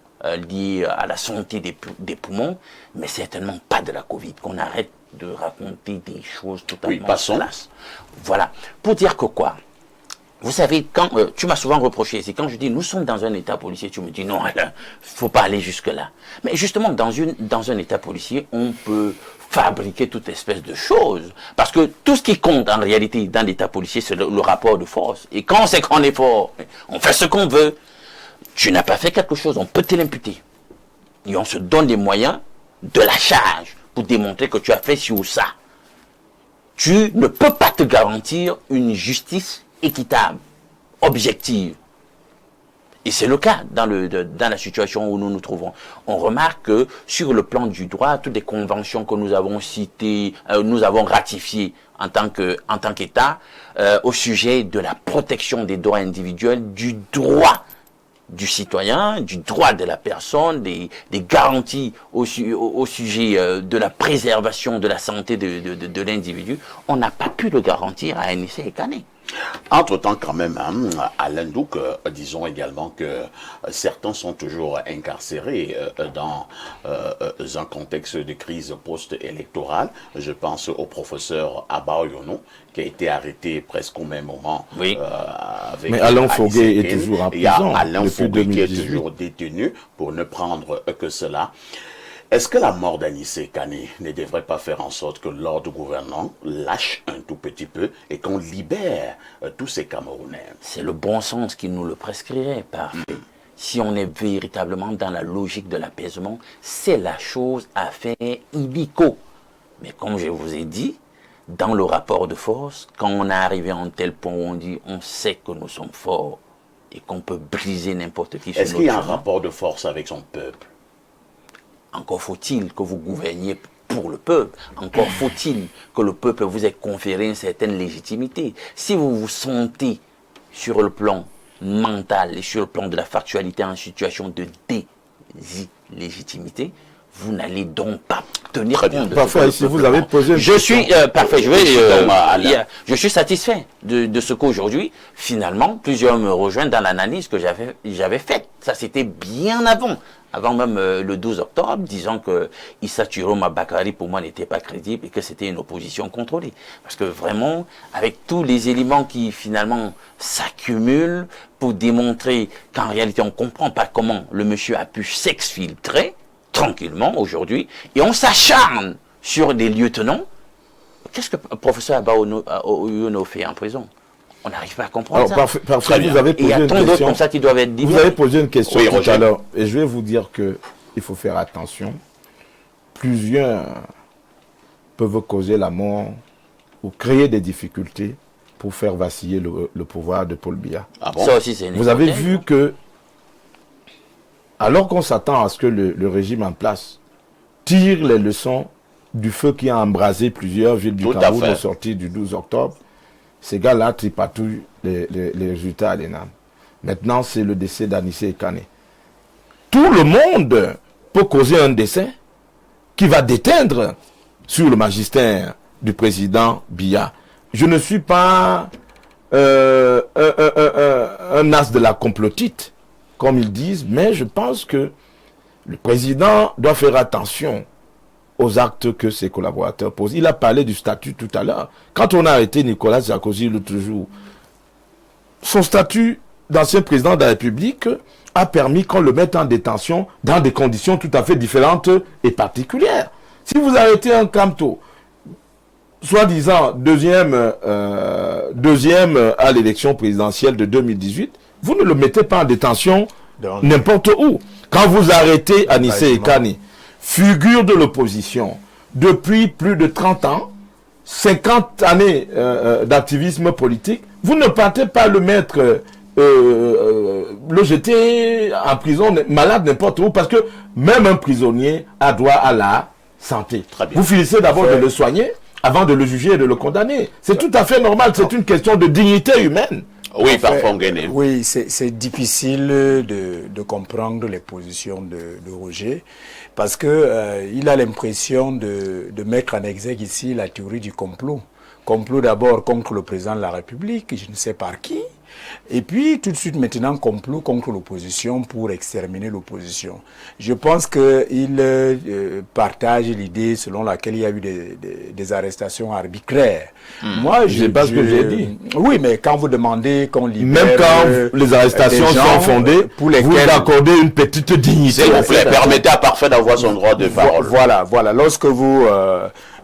liées à la santé des poumons, mais certainement pas de la Covid. Qu'on arrête de raconter des choses totalement salaces. Voilà. Pour dire que quoi? Vous savez, quand tu m'as souvent reproché, c'est quand je dis nous sommes dans un état policier, tu me dis non, il faut pas aller jusque-là. Mais justement, dans un état policier, on peut fabriquer toute espèce de choses. Parce que tout ce qui compte en réalité dans l'état policier, c'est le rapport de force. Et quand c'est qu'on est fort, on fait ce qu'on veut. Tu n'as pas fait quelque chose, on peut te l'imputer. Et on se donne les moyens de la charge pour démontrer que tu as fait ci ou ça. Tu ne peux pas te garantir une justice équitable, objective. Et c'est le cas dans la situation où nous nous trouvons. On remarque que sur le plan du droit, toutes les conventions que nous avons citées, nous avons ratifiées en tant qu'État, au sujet de la protection des droits individuels, du droit du citoyen, du droit de la personne, des garanties au sujet de la préservation de la santé de l'individu, on n'a pas pu le garantir à Anissé Ekane. Entre-temps, quand même, hein, Alain Douk, disons également que certains sont toujours incarcérés dans un contexte de crise post-électorale. Je pense au professeur Abba Oyono, qui a été arrêté presque au même moment. Oui. Avec mais Alain Foguet est toujours en prison. Il y a Alain Foguet 2018. qui est toujours détenu, pour ne prendre que cela. Est-ce que la mort d'Anissé Ekane ne devrait pas faire en sorte que l'ordre gouvernant lâche un tout petit peu et qu'on libère tous ces Camerounais? C'est le bon sens qui nous le prescrirait, parfait. Si on est véritablement dans la logique de l'apaisement, c'est la chose à faire illico. Mais comme je vous ai dit, dans le rapport de force, quand on est arrivé à un tel point où on dit on sait que nous sommes forts et qu'on peut briser n'importe qui. Est-ce qu'il y a un rapport de force avec son peuple? Encore faut-il que vous gouverniez pour le peuple. Encore faut-il que le peuple vous ait conféré une certaine légitimité. Si vous vous sentez sur le plan mental et sur le plan de la factualité en situation de désillégitimité, vous n'allez donc pas tenir compte de parfait, si vous avez posé une je suis parfait, je suis satisfait de ce qu'aujourd'hui, finalement, plusieurs me rejoignent dans l'analyse que j'avais faite. Ça, c'était bien avant même le 12 octobre, disant que Issa Chiroma Bakari, pour moi, n'était pas crédible et que c'était une opposition contrôlée. Parce que vraiment, avec tous les éléments qui, finalement, s'accumulent pour démontrer qu'en réalité, on ne comprend pas comment le monsieur a pu s'exfiltrer tranquillement aujourd'hui, et on s'acharne sur des lieutenants. Qu'est-ce que le professeur Abba Oyono fait en prison? On n'arrive pas à comprendre. Alors, ça. parfait, vous avez posé une question. Comme ça qui doivent être vous avez posé une question oui, tout à l'heure, et je vais vous dire que il faut faire attention. Plusieurs peuvent causer la mort ou créer des difficultés pour faire vaciller le pouvoir de Paul Biya. Ah bon? Ça aussi, c'est une Vous avez hypothèse. vu que, alors qu'on s'attend à ce que le régime en place tire les leçons du feu qui a embrasé plusieurs villes du Cameroun au sortir du 12 octobre, ces gars-là tripatouillent les résultats à l'ENAM. Maintenant, c'est le décès d'Anissé Ekane. Tout le monde peut causer un décès qui va déteindre sur le magistère du président Biya. Je ne suis pas un as de la complotite, comme ils disent, mais je pense que le président doit faire attention aux actes que ses collaborateurs posent. Il a parlé du statut tout à l'heure. Quand on a arrêté Nicolas Sarkozy l'autre jour, son statut d'ancien président de la République a permis qu'on le mette en détention dans des conditions tout à fait différentes et particulières. Si vous arrêtez un Kamto, soi-disant deuxième à l'élection présidentielle de 2018, vous ne le mettez pas en détention n'importe où. Quand vous arrêtez Anissé Ekani, figure de l'opposition, depuis plus de 30 ans, 50 années d'activisme politique, vous ne partez pas le mettre, le jeter en prison, malade n'importe où, parce que même un prisonnier a droit à la santé. Vous finissez d'abord de le soigner avant de le juger et de le condamner. C'est tout à fait normal, c'est une question de dignité humaine. Oui, parfois on gagne. Oui, c'est difficile de comprendre les positions de Roger, parce que il a l'impression de mettre en exergue ici la théorie du complot. Complot d'abord contre le président de la République, je ne sais par qui, et puis tout de suite maintenant complot contre l'opposition pour exterminer l'opposition. Je pense qu'il partage l'idée selon laquelle il y a eu des arrestations arbitraires. Moi, je sais pas ce que j'ai dit. Oui, mais quand vous demandez qu'on libère... Même quand les arrestations sont fondées, pour lesquelles vous accordez une petite dignité. S'il vous plaît, permettez à Parfait d'avoir son droit de parole. Voilà. Lorsque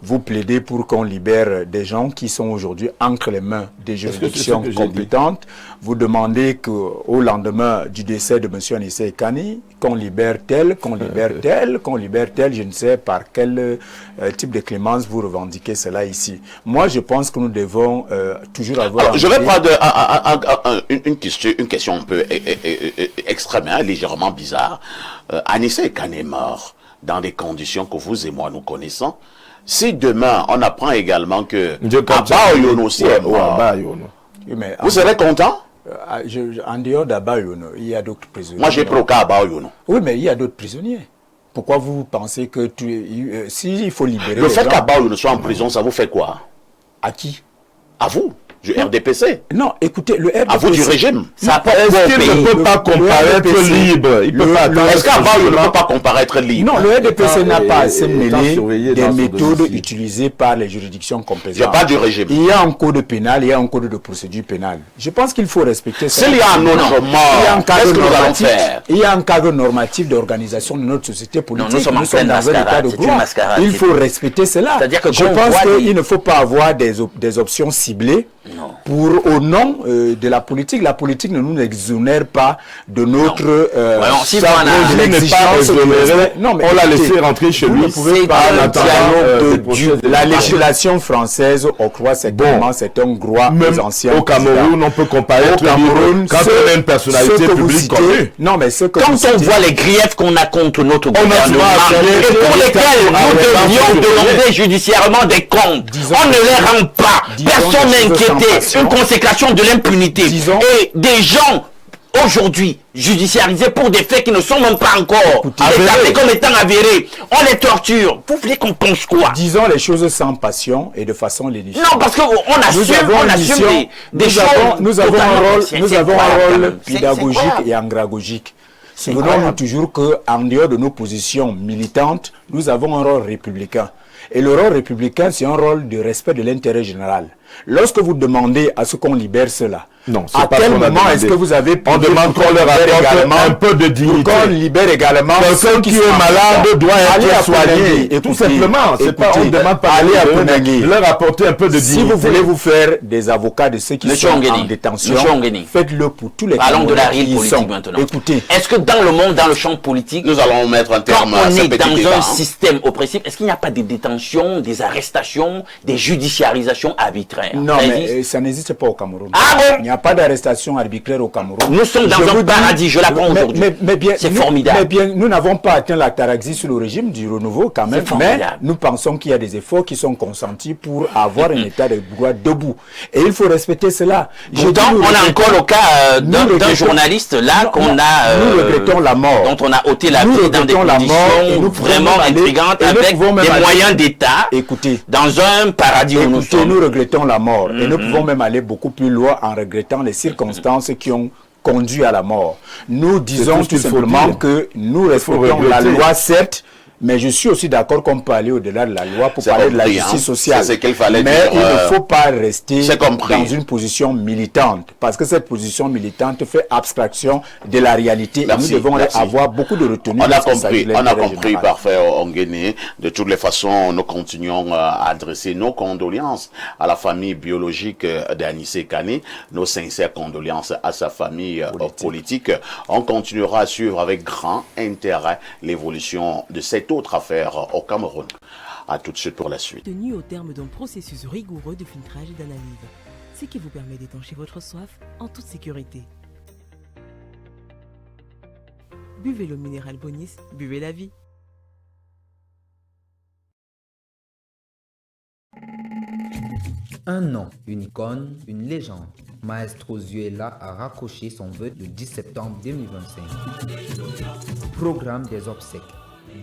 vous plaidez pour qu'on libère des gens qui sont aujourd'hui entre les mains des juridictions compétentes, vous demandez qu'au lendemain du décès de M. Anissé Ekani, qu'on libère tel, qu'on libère tel, je ne sais par quel type de clémence vous revendiquez cela ici. Moi, je pense que nous devons toujours avoir... Alors, je vais prendre une question un peu extrême, légèrement bizarre. Anissé Ekani est mort dans des conditions que vous et moi nous connaissons. Si demain, on apprend également que Abba Oyono aussi est mort, vous serez content? En dehors d'Abba Oyono, il y a d'autres prisonniers. Moi, j'ai pris au cas Abba Oyono. Oui, mais il y a d'autres prisonniers. Pourquoi vous pensez que s'il faut libérer... Le fait qu'Abba Oyono soit en prison, ça vous fait quoi? À qui? À vous, du RDPC. Non, écoutez, le RDPC... À vous du régime. Est-ce qu'il ne peut pas comparaître libre? Est-ce qu'Abba Oyono ne peut pas comparaître libre? Non, le RDPC n'a pas assez mêlé des méthodes utilisées par les juridictions compétentes. Je parle du régime. Il y a un code pénal, il y a un code de procédure pénale. Je pense qu'il faut respecter ça. S'il y a un autre mort, qu'est-ce que nous allons faire? Il y a un cadre normatif d'organisation de notre société politique. Nous sommes en pleine mascarade. C'est une mascarade. Il faut respecter cela. C'est-à-dire que je pense qu'il ne faut pas avoir des options ciblées pour au nom de la politique. La politique ne nous exonère pas de notre on l'a laissé rentrer chez lui. La législation française octroie c'est un droit aux anciens. Au Cameroun, on peut comparer. Au Cameroun, quand on a une personnalité publique connue. Non, mais quand on voit les griefs qu'on a contre notre gouvernement et pour lesquels nous devions demander judiciairement des comptes, on ne les rend pas. Personne n'est inquiété. Une consécration de l'impunité. Et des gens aujourd'hui judiciarisés pour des faits qui ne sont même pas encore établis comme étant avérés. On les torture. Vous voulez qu'on pense quoi? Disons les choses sans passion et de façon législative. Non, parce qu'on assume des choses. Nous avons un rôle pédagogique et andragogique. Souvenons-nous toujours qu'en dehors de nos positions militantes, nous avons un rôle républicain. Et le rôle républicain, c'est un rôle de respect de l'intérêt général. Lorsque vous demandez à ce qu'on libère cela, non, à quel moment est-ce que vous avez... On demande qu'on leur apporte un peu de dignité. Qu'on libère également... Quelqu'un qui est malade doit être soigné. Tout simplement. On ne demande pas de leur apporter un peu de dignité. Si vous voulez vous faire des avocats de ceux qui sont en détention, faites-le pour tous les Parlons de la réelle politique maintenant. Écoutez. Est-ce que dans le monde, dans le champ politique, nous allons mettre un terme à ce petit débat. Quand on est dans un système oppressif, est-ce qu'il n'y a pas des détentions, des arrestations, des judiciarisations arbitraires? Non, mais ça n'existe pas au Cameroun. Ah bon? Il n'y a pas d'arrestation arbitraire au Cameroun. Nous sommes dans un paradis, je l'apprends aujourd'hui. C'est formidable. Mais bien, nous n'avons pas atteint la taraxie sous le régime du renouveau quand même. Mais nous pensons qu'il y a des efforts qui sont consentis pour avoir un état de droit debout. Et il faut respecter cela. Pourtant, on a encore le cas d'un journaliste là qu'on a... Nous regrettons la mort. Dont on a ôté la vie dans des conditions vraiment intrigantes avec des moyens d'État dans un paradis où nous sommes. Nous regrettons la mort. Et nous pouvons même aller beaucoup plus loin en regrettant les circonstances qui ont conduit à la mort. Nous disons tout simplement que nous respectons la loi, certes, Mais je suis aussi d'accord qu'on peut aller au-delà de la loi pour parler de la justice sociale. C'est ce qu'il fallait mais dire. Il ne faut pas rester dans une position militante, parce que cette position militante fait abstraction de la réalité. Merci, et nous devons avoir beaucoup de retenue. On a compris, parfait, Onguéné. De toutes les façons, nous continuons à adresser nos condoléances à la famille biologique d'Anissé Kane, nos sincères condoléances à sa famille politique. On continuera à suivre avec grand intérêt l'évolution de cette autre affaire au Cameroun. À tout de suite pour la suite. Tenu au terme d'un processus rigoureux de filtrage et d'analyse, ce qui vous permet d'étancher votre soif en toute sécurité. Buvez l'eau minérale Bonis, buvez la vie. Un nom, une icône, une légende. Maestro Zuela a raccroché son vœu le 10 septembre 2025. Programme des obsèques.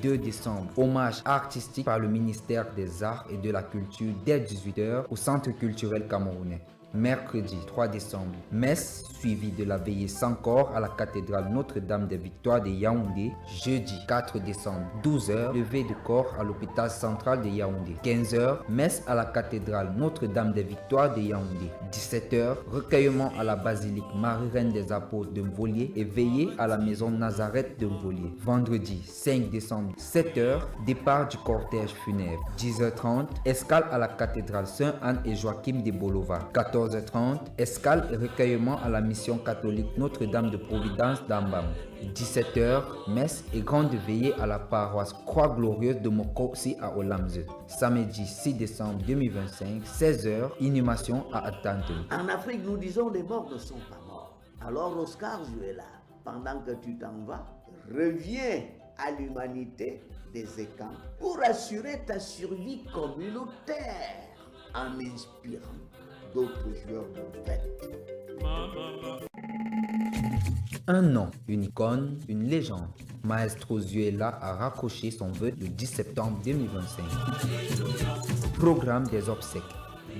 2 décembre, hommage artistique par le ministère des Arts et de la Culture dès 18h au Centre culturel camerounais. Mercredi 3 décembre, messe suivie de la veillée sans corps à la cathédrale Notre-Dame des Victoires de Yaoundé. Jeudi 4 décembre, 12h, levée de corps à l'hôpital central de Yaoundé. 15h, messe à la cathédrale Notre-Dame des Victoires de Yaoundé. 17h, recueillement à la basilique Marie-Reine des Apôtres de Mvolié et veillée à la maison Nazareth de Mvolié. Vendredi 5 décembre, 7h, départ du cortège funèbre. 10h30, escale à la cathédrale Saint-Anne et Joachim de Bolova. 14h30, escale et recueillement à la mission catholique Notre-Dame de Providence d'Ambam. 17h, messe et grande veillée à la paroisse Croix-Glorieuse de Mokosi à Olamze. Samedi 6 décembre 2025, 16h, inhumation à Atante. En Afrique, nous disons les morts ne sont pas morts. Alors Oscar Zuela, pendant que tu t'en vas, reviens à l'humanité des écans pour assurer ta survie communautaire en inspirant d'autres joueurs de fête. Un nom, une icône, une légende. Maestro Zuela a raccroché son vœu le 10 septembre 2025. Programme des obsèques.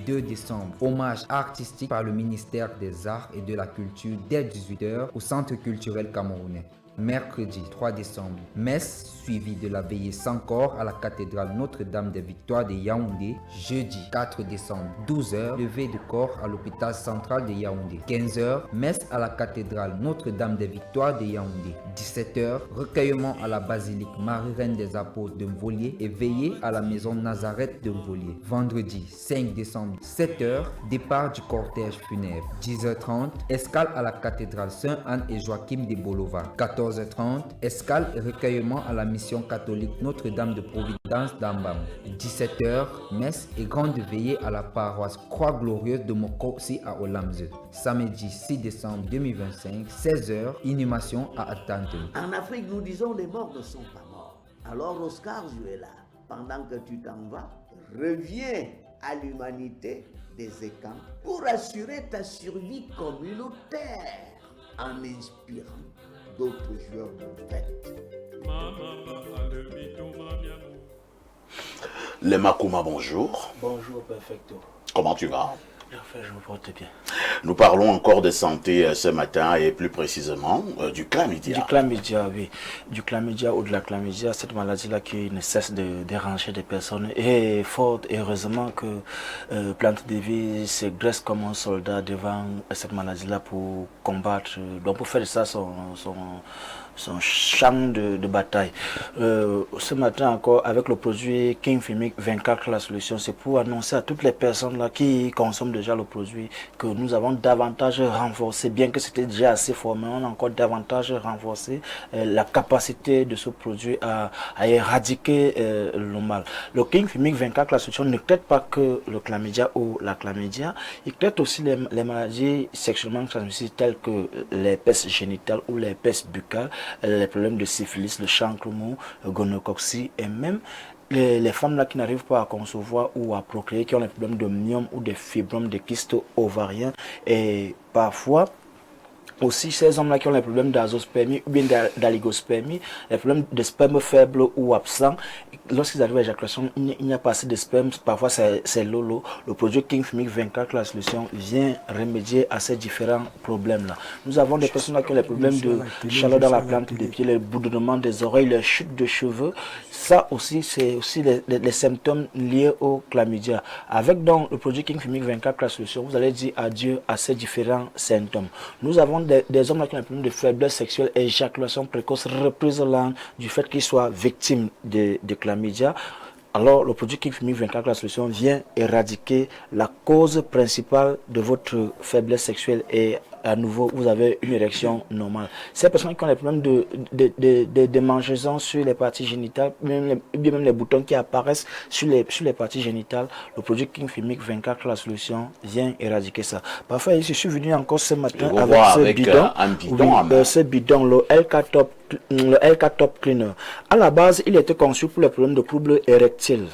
2 décembre, hommage artistique par le ministère des Arts et de la Culture dès 18h au Centre culturel camerounais. Mercredi 3 décembre, messe suivie de la veillée sans corps à la cathédrale Notre-Dame des Victoires de Yaoundé. Jeudi 4 décembre, 12h, levée de corps à l'hôpital central de Yaoundé. 15h, messe à la cathédrale Notre-Dame des Victoires de Yaoundé. 17h, recueillement à la basilique Marie-Reine des Apôtres de Mvolié et veillée à la maison Nazareth de Mvolié. Vendredi 5 décembre, 7h, départ du cortège funèbre. 10h30, escale à la cathédrale Saint-Anne et Joachim de Bolova. 14h30, escale et recueillement à la mission catholique Notre-Dame de Providence d'Ambam. 17h, messe et grande veillée à la paroisse Croix-Glorieuse de Mokosi à Olamze. Samedi 6 décembre 2025, 16h, inhumation à Atante. En Afrique, nous disons les morts ne sont pas morts. Alors Oscar Zuela, pendant que tu t'en vas, reviens à l'humanité des écans pour assurer ta survie communautaire en inspirant d'autres joueurs de fête. Les Makuma, bonjour. Bonjour, perfecto. Comment tu vas? Parfait, je me porte bien. Nous parlons encore de santé ce matin et plus précisément du chlamydia. Du chlamydia, oui. Du chlamydia ou de la chlamydia, cette maladie-là qui ne cesse de déranger des personnes. Et fort heureusement que Plante de Vie se dresse comme un soldat devant cette maladie-là pour combattre, donc pour faire de ça son champ de bataille. Ce matin encore, avec le produit King Fimic 24, la solution, c'est pour annoncer à toutes les personnes là qui consomment déjà le produit que nous avons davantage renforcé, bien que c'était déjà assez fort, mais on a encore davantage renforcé la capacité de ce produit à éradiquer le mal. Le King Fimic 24, la solution, ne traite pas que le chlamydia ou la chlamydia, il traite aussi les maladies sexuellement transmissibles telles que l'herpès génital ou l'herpès buccal, les problèmes de syphilis, le chancre mou, le gonococcie et même les femmes là qui n'arrivent pas à concevoir ou à procréer, qui ont des problèmes de myome ou des fibromes, de kystes ovariens et parfois aussi ces hommes-là qui ont les problèmes d'azospermie ou bien d'oligospermie, les problèmes de sperme faible ou absent. Lorsqu'ils arrivent à l'éjaculation, il n'y a pas assez de sperme, parfois c'est l'eau. Le produit King Fumic 24, la solution, vient remédier à ces différents problèmes-là. Nous avons des personnes qui ont les problèmes de chaleur dans la plante des pieds, les bourdonnements des oreilles, les chutes de cheveux. Ça aussi, c'est aussi les symptômes liés au chlamydia. Avec donc le produit King Fumic 24, la solution, vous allez dire adieu à ces différents symptômes. Nous avons des hommes qui ont des problèmes de faiblesse sexuelle, éjaculation précoce, reprise lente, du fait qu'ils soient victimes de chlamydia. Alors, le produit King Fumic 24, la solution, vient éradiquer la cause principale de votre faiblesse sexuelle et à nouveau, vous avez une érection normale. Ces personnes qui ont des problèmes de démangeaison sur les parties génitales, même les boutons qui apparaissent sur les parties génitales, le produit King Fumic 24, la solution, vient éradiquer ça. Parfois, je suis venu encore ce matin avec ce bidon, le LK Top Cleaner. À la base, il était conçu pour les problèmes de troubles érectiles.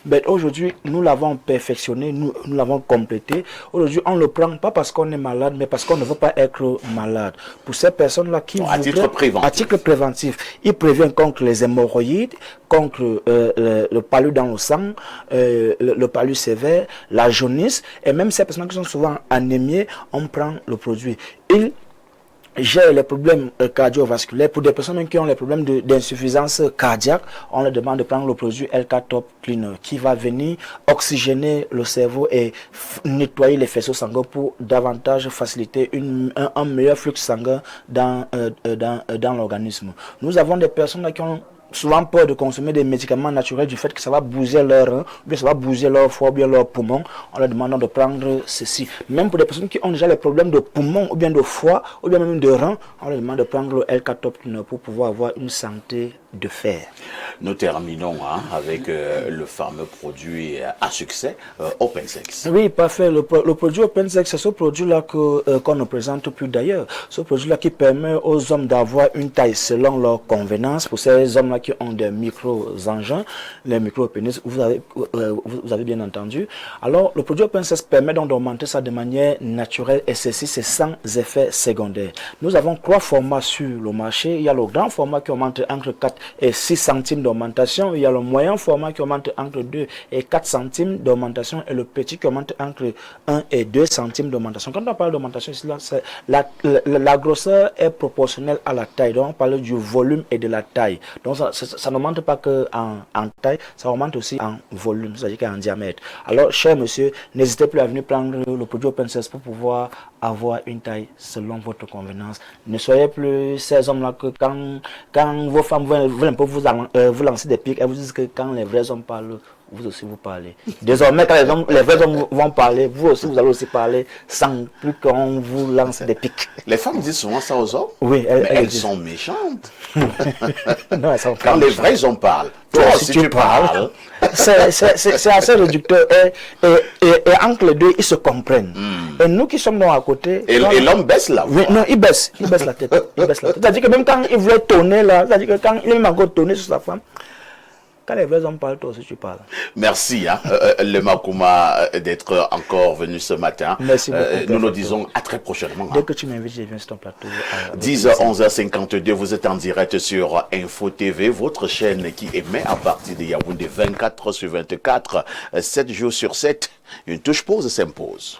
Mais aujourd'hui, nous l'avons perfectionné, nous l'avons complété. Aujourd'hui, on ne le prend pas parce qu'on est malade, mais parce qu'on ne veut pas être malade. Pour ces personnes-là qui à titre préventif, il prévient contre les hémorroïdes, contre le palu dans le sang, le palu sévère, la jaunisse, et même ces personnes qui sont souvent anémiées, on prend le produit. Gère les problèmes cardiovasculaires. Pour des personnes qui ont les problèmes d'insuffisance cardiaque, on leur demande de prendre le produit LK Top Cleaner qui va venir oxygéner le cerveau et nettoyer les faisceaux sanguins pour davantage faciliter un meilleur flux sanguin dans l'organisme. Nous avons des personnes qui ont souvent peur de consommer des médicaments naturels du fait que ça va bouger leur rein, ou bien ça va bouger leur foie, ou bien leur poumon. On leur demande de prendre ceci. Même pour des personnes qui ont déjà les problèmes de poumon, ou bien de foie, ou bien même de rein, on leur demande de prendre le LK Top Cleaner pour pouvoir avoir une santé de fer. Nous terminons avec le fameux produit à succès, OpenSex. Oui, parfait. Le produit OpenSex, c'est ce produit-là qu'on ne présente plus d'ailleurs. Ce produit-là qui permet aux hommes d'avoir une taille selon leur convenance. Pour ces hommes-là qui ont des micro-engins, les micro-pénis, vous avez bien entendu. Alors, le produit OpenSex permet donc d'augmenter ça de manière naturelle et ceci, c'est sans effet secondaire. Nous avons 3 formats sur le marché. Il y a le grand format qui augmente entre 4 et 6 centimes d'augmentation. Il y a le moyen format qui augmente entre 2 et 4 centimes d'augmentation et le petit qui augmente entre 1 et 2 centimes d'augmentation. Quand on parle d'augmentation, la grosseur est proportionnelle à la taille. Donc, on parle du volume et de la taille. Donc, ça n'augmente pas qu'en taille, ça augmente aussi en volume, c'est-à-dire qu'en diamètre. Alors, cher monsieur, n'hésitez plus à venir prendre le produit OpenSex pour pouvoir avoir une taille selon votre convenance. Ne soyez plus ces hommes-là que quand vos femmes veulent un peu vous lancer des pics, elles vous disent que quand les vrais hommes parlent, vous aussi vous parlez. Désormais, quand les vrais hommes vont parler, vous aussi vous allez aussi parler sans plus qu'on vous lance des pics. Les femmes disent souvent ça aux hommes. Oui, elles sont méchantes. Non, elles sont quand les vrais hommes parlent, toi aussi tu parles. C'est assez réducteur. Et entre les deux, ils se comprennent. Et nous qui sommes à côté... Et l'homme baisse la voix. Oui, non, il baisse la tête. C'est-à-dire que même quand il voulait tourner là, c'est-à-dire que quand il est même encore tourné sur sa femme, quand les vrais hommes parlent, toi aussi tu parles. Merci, le Makouma, d'être encore venu ce matin. Merci beaucoup. Nous nous disons à très prochainement. Dès que tu m'invites, je viens sur ton plateau. 10h, 11h52, vous êtes en direct sur Info TV, votre chaîne qui émet à partir de Yaoundé 24/24, 7 jours sur 7. Une touche pause s'impose.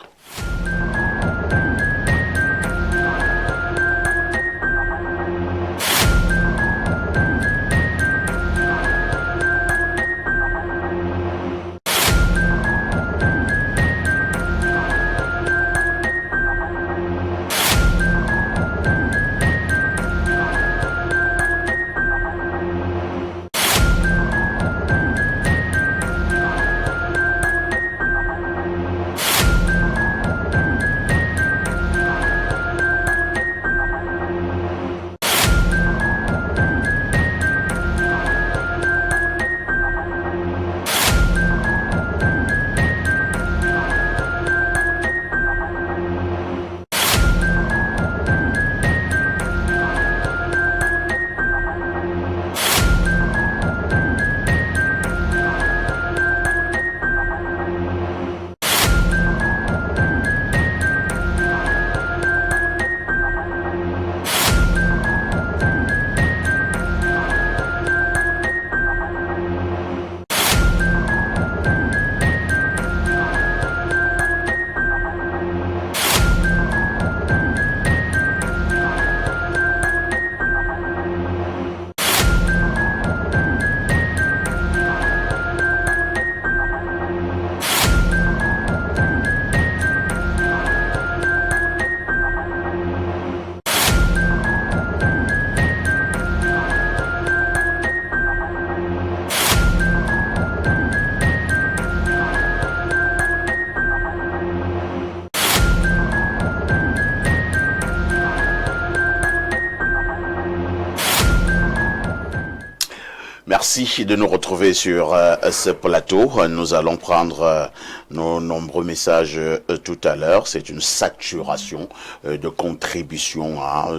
Merci de nous retrouver sur ce plateau. Nous allons prendre nos nombreux messages tout à l'heure. C'est une saturation de contributions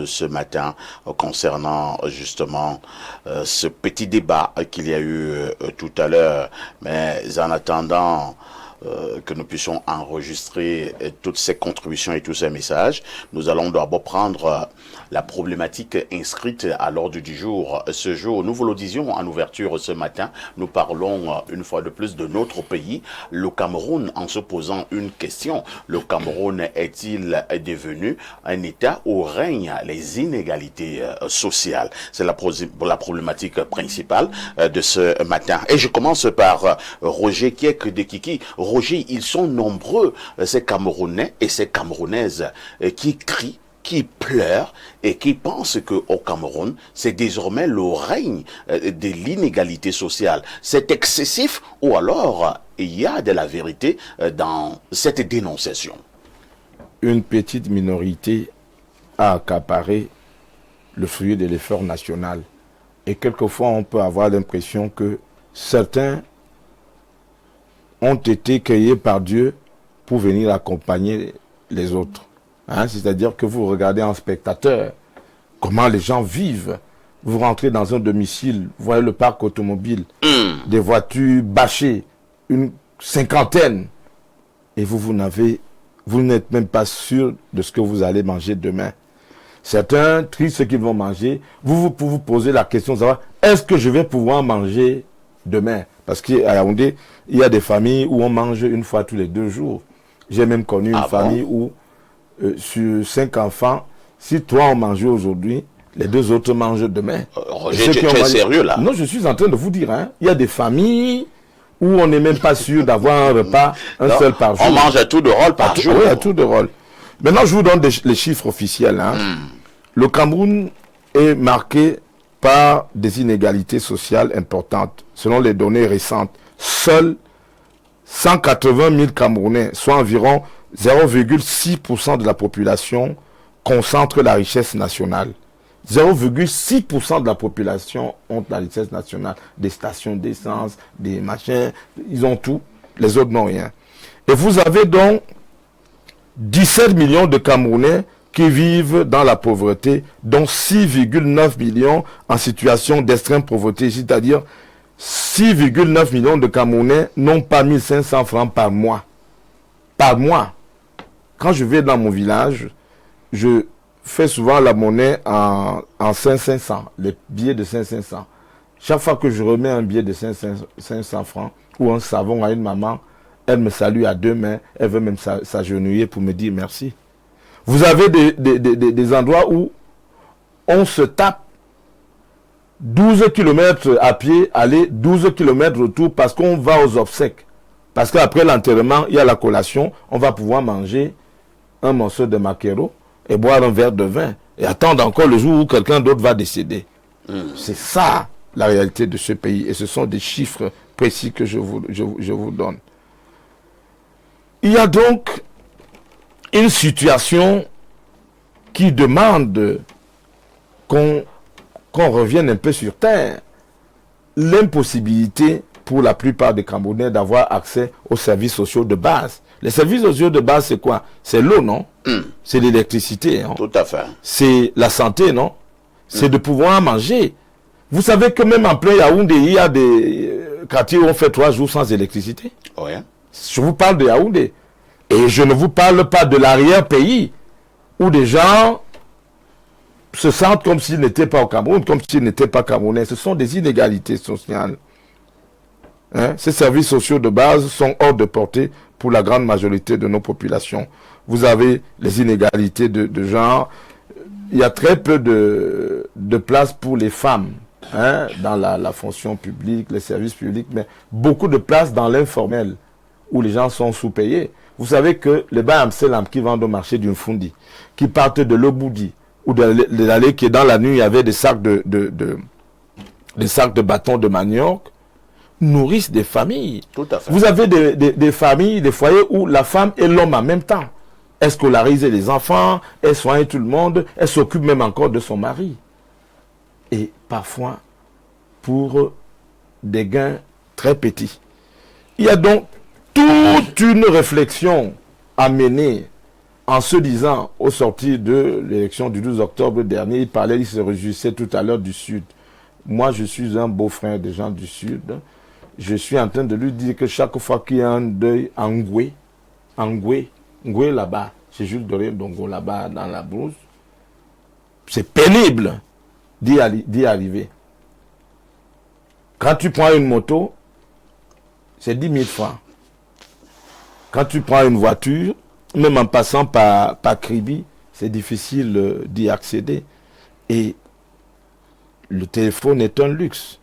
ce matin concernant justement ce petit débat qu'il y a eu tout à l'heure. Mais en attendant que nous puissions enregistrer toutes ces contributions et tous ces messages, nous allons d'abord prendre la problématique inscrite à l'ordre du jour. Ce jour, nous vous le disions en ouverture ce matin, nous parlons une fois de plus de notre pays, le Cameroun, en se posant une question. Le Cameroun est-il devenu un État où règnent les inégalités sociales? C'est la problématique principale de ce matin. Et je commence par Roger Kiek de Kiki. Roger, ils sont nombreux, ces Camerounais et ces Camerounaises qui crient, qui pleurent et qui pensent qu'au Cameroun, c'est désormais le règne de l'inégalité sociale. C'est excessif ou alors il y a de la vérité dans cette dénonciation? Une petite minorité a accaparé le fruit de l'effort national. Et quelquefois, on peut avoir l'impression que certains ont été créés par Dieu pour venir accompagner les autres. C'est-à-dire que vous regardez en spectateur comment les gens vivent. Vous rentrez dans un domicile, vous voyez le parc automobile, des voitures bâchées, une cinquantaine, et vous n'êtes même pas sûr de ce que vous allez manger demain. Certains trient ce qu'ils vont manger. Vous posez la question de savoir, est-ce que je vais pouvoir manger demain? Parce qu'à Yaoundé, il y a des familles où on mange une fois tous les 2 jours. J'ai même connu une famille où, sur 5 enfants, si 3 ont mangé aujourd'hui, les 2 autres mangent demain. Roger, tu es sérieux là? Non, je suis en train de vous dire. Il y a des familles où on n'est même pas sûr d'avoir un repas, seul par jour. On mange à tout de rôle par jour. Oui, à tout de rôle. Maintenant, je vous donne les chiffres officiels. Le Cameroun est marqué par des inégalités sociales importantes. Selon les données récentes, seuls 180 000 Camerounais, soit environ 0,6% de la population, concentrent la richesse nationale. 0,6% de la population ont la richesse nationale. Des stations d'essence, des machins, ils ont tout. Les autres n'ont rien. Et vous avez donc 17 millions de Camerounais qui vivent dans la pauvreté, dont 6,9 millions en situation d'extrême pauvreté, c'est-à-dire 6,9 millions de Camerounais n'ont pas 1500 francs par mois. Par mois. Quand je vais dans mon village, je fais souvent la monnaie en 500, les billets de 500. Chaque fois que je remets un billet de 500 francs ou un savon à une maman, elle me salue à 2 mains, elle veut même s'agenouiller pour me dire merci. Vous avez des endroits où on se tape 12 km à pied, aller 12 km retour parce qu'on va aux obsèques. Parce qu'après l'enterrement, il y a la collation, on va pouvoir manger un morceau de maquereau et boire un verre de vin et attendre encore le jour où quelqu'un d'autre va décéder. C'est ça la réalité de ce pays et ce sont des chiffres précis que je vous donne. Il y a donc une situation qui demande qu'on revienne un peu sur terre. L'impossibilité pour la plupart des Camerounais d'avoir accès aux services sociaux de base. Les services sociaux de base, c'est quoi? C'est l'eau, non? C'est l'électricité, non? Tout à fait. C'est la santé, non? C'est de pouvoir manger. Vous savez que même en plein Yaoundé, il y a des quartiers où on fait 3 jours sans électricité. Ouais. Je vous parle de Yaoundé. Et je ne vous parle pas de l'arrière-pays, où des gens se sentent comme s'ils n'étaient pas au Cameroun, comme s'ils n'étaient pas camerounais. Ce sont des inégalités sociales. Ces services sociaux de base sont hors de portée pour la grande majorité de nos populations. Vous avez les inégalités de genre. Il y a très peu de place pour les femmes dans la fonction publique, les services publics, mais beaucoup de place dans l'informel, où les gens sont sous-payés. Vous savez que les Bahamselam qui vendent au marché d'une Fundi, qui partent de l'Oboudi, ou de l'allée qui est dans la nuit, il y avait des sacs des sacs de bâtons de manioc, nourrissent des familles. Tout à fait. Vous avez des familles, des foyers où la femme et l'homme en même temps. Elle scolarise les enfants, elle soigne tout le monde, elle s'occupe même encore de son mari. Et parfois, pour des gains très petits. Il y a donc toute une réflexion à mener en se disant, au sortir de l'élection du 12 octobre dernier, il se réjouissait tout à l'heure du Sud. Moi, je suis un beau-frère des gens du Sud. Je suis en train de lui dire que chaque fois qu'il y a un deuil en Ngoué là-bas, c'est Jules Doré Dongo là-bas dans la brousse, c'est pénible d'y arriver. Quand tu prends une moto, c'est 10 000 francs. Quand tu prends une voiture, même en passant par Kribi, c'est difficile d'y accéder. Et le téléphone est un luxe.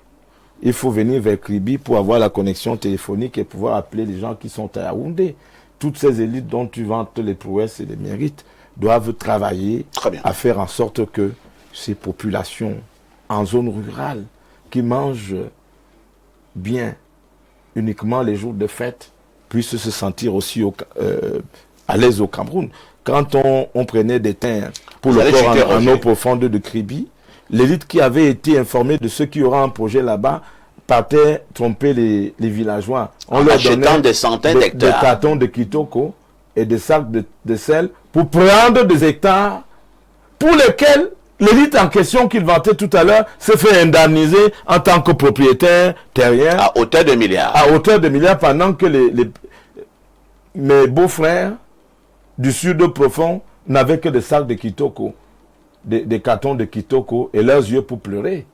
Il faut venir vers Kribi pour avoir la connexion téléphonique et pouvoir appeler les gens qui sont à Yaoundé. Toutes ces élites dont tu vantes les prouesses et les mérites doivent travailler à faire en sorte que ces populations en zone rurale qui mangent bien uniquement les jours de fête puissent se sentir aussi à l'aise au Cameroun. Quand on prenait des terres pour le port en eau profonde de Kribi, l'élite qui avait été informée de ceux qui auraient un projet là-bas partait tromper les villageois. On leur donnait des centaines d'hectares. Des cartons de kitoko et des sacs de sel pour prendre des hectares pour lesquels l'élite en question qu'il vantait tout à l'heure se fait indemniser en tant que propriétaire terrien. À hauteur de milliards. À hauteur de milliards, pendant que mes beaux-frères du sud profond n'avaient que des sacs de kitoko, des cartons de kitoko et leurs yeux pour pleurer.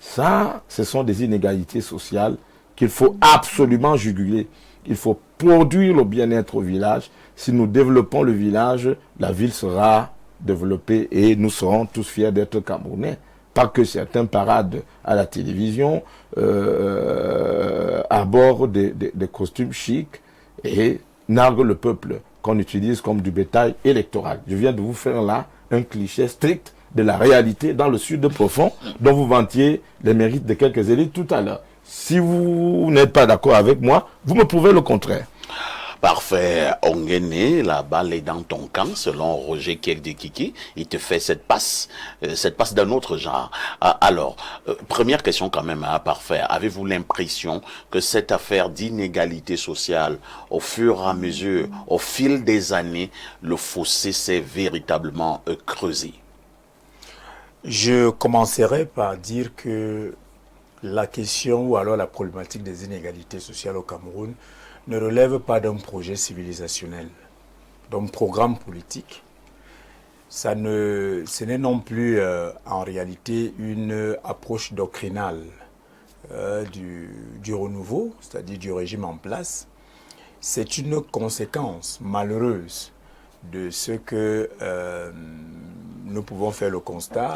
Ça, ce sont des inégalités sociales qu'il faut absolument juguler. Il faut produire le bien-être au village. Si nous développons le village, la ville sera développée et nous serons tous fiers d'être Camerounais. Pas que certains paradent à la télévision, arborent des costumes chics et narguent le peuple qu'on utilise comme du bétail électoral. Je viens de vous faire là un cliché strict de la réalité dans le sud profond dont vous vantiez les mérites de quelques élites tout à l'heure. Si vous n'êtes pas d'accord avec moi, vous me prouvez le contraire. Parfait. Ongene, la balle est dans ton camp, selon Roger Kiekdikiki. Il te fait cette passe d'un autre genre. Alors, première question quand même, parfait. Avez-vous l'impression que cette affaire d'inégalité sociale, au fur et à mesure, au fil des années, le fossé s'est véritablement creusé? Je commencerai par dire que la question ou alors la problématique des inégalités sociales au Cameroun ne relève pas d'un projet civilisationnel, d'un programme politique. Ce n'est non plus en réalité une approche doctrinale du renouveau, c'est-à-dire du régime en place. C'est une conséquence malheureuse de ce que nous pouvons faire le constat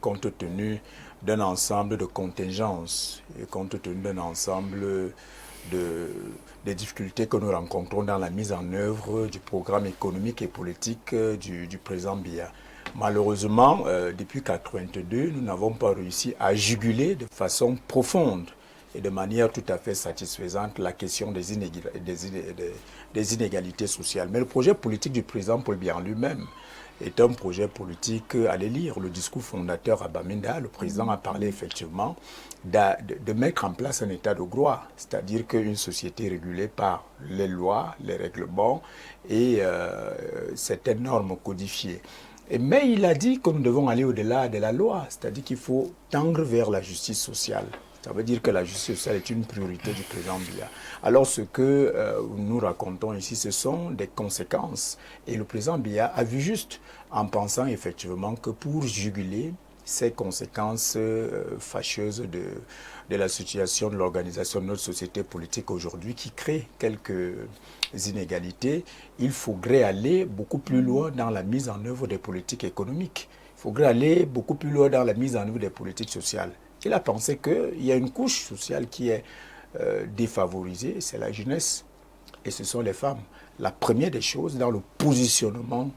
compte tenu d'un ensemble de contingences et compte tenu d'un ensemble des difficultés que nous rencontrons dans la mise en œuvre du programme économique et politique du président Biya. Malheureusement, depuis 1982, nous n'avons pas réussi à juguler de façon profonde et de manière tout à fait satisfaisante la question des inégalités sociales. Mais le projet politique du président Paul Biya lui-même est un projet politique, allez lire le discours fondateur à Bamenda. Le président a parlé effectivement de mettre en place un état de droit, c'est-à-dire qu'une société régulée par les lois, les règlements et certaines normes codifiées. Mais il a dit que nous devons aller au-delà de la loi, c'est-à-dire qu'il faut tendre vers la justice sociale. Ça veut dire que la justice sociale est une priorité du président Biya. Alors ce que nous racontons ici, ce sont des conséquences. Et le président Biya a vu juste en pensant effectivement que pour juguler ces conséquences fâcheuses de la situation de l'organisation de notre société politique aujourd'hui qui crée quelques inégalités, il faudrait aller beaucoup plus loin dans la mise en œuvre des politiques économiques. Il faudrait aller beaucoup plus loin dans la mise en œuvre des politiques sociales. Il a pensé qu'il y a une couche sociale qui est défavorisée, c'est la jeunesse et ce sont les femmes. La première des choses dans le positionnement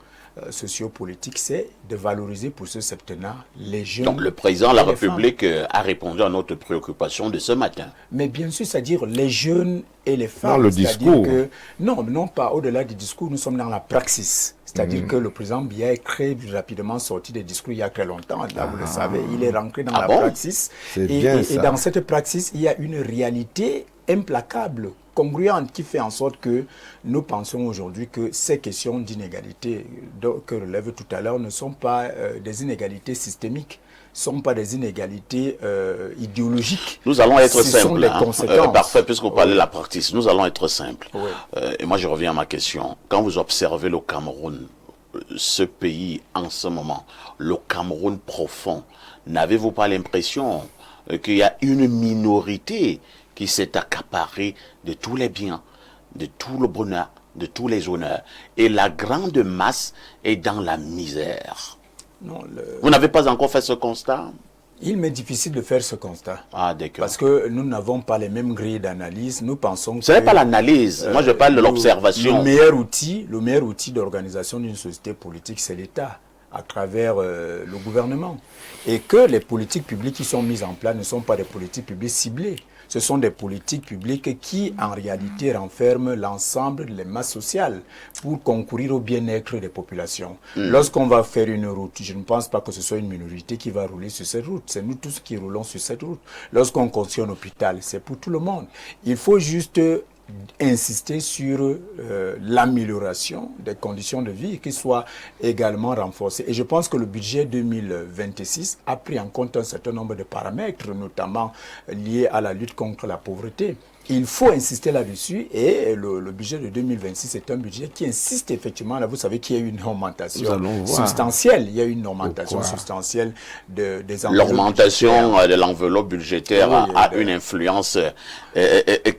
sociopolitique, c'est de valoriser pour ce septennat les jeunes. Donc le président de la République a répondu à notre préoccupation de ce matin. Mais bien sûr, c'est-à-dire les jeunes et les femmes. Dans le discours. Non, pas au-delà du discours, nous sommes dans la praxis. C'est-à-dire que le président Biya est très rapidement sorti des discours il y a très longtemps. Là, vous le savez, il est rentré dans la praxis. Et dans cette praxis, il y a une réalité implacable, congruente, qui fait en sorte que nous pensons aujourd'hui que ces questions d'inégalité que relève tout à l'heure ne sont pas des inégalités systémiques, ne sont pas des inégalités idéologiques. Nous allons être simples. Sont les conséquences. Parfait, puisque vous parlez de la pratique, nous allons être simples. Et moi, je reviens à ma question. Quand vous observez le Cameroun, ce pays en ce moment, le Cameroun profond, n'avez-vous pas l'impression qu'il y a une minorité qui s'est accaparée de tous les biens, de tout le bonheur, de tous les honneurs, et la grande masse est dans la misère? Non, Vous n'avez pas encore fait ce constat? Il m'est difficile de faire ce constat. Ah, d'accord. Parce que nous n'avons pas les mêmes grilles d'analyse. Nous pensons que... Ce n'est pas l'analyse. Moi, je parle de l'observation. Le meilleur outil d'organisation d'une société politique, c'est l'État, à travers le gouvernement. Et que les politiques publiques qui sont mises en place ne sont pas des politiques publiques ciblées. Ce sont des politiques publiques qui, en réalité, renferment l'ensemble des masses sociales pour concourir au bien-être des populations. Lorsqu'on va faire une route, je ne pense pas que ce soit une minorité qui va rouler sur cette route. C'est nous tous qui roulons sur cette route. Lorsqu'on construit un hôpital, c'est pour tout le monde. Il faut juste insister sur l'amélioration des conditions de vie qui soient également renforcées. Et je pense que le budget 2026 a pris en compte un certain nombre de paramètres, notamment liés à la lutte contre la pauvreté. Il faut insister là-dessus et le budget de 2026 est un budget qui insiste effectivement, là vous savez qu'il y a eu une augmentation substantielle, il y a eu une augmentation substantielle des enveloppes. L'augmentation de l'enveloppe budgétaire a une influence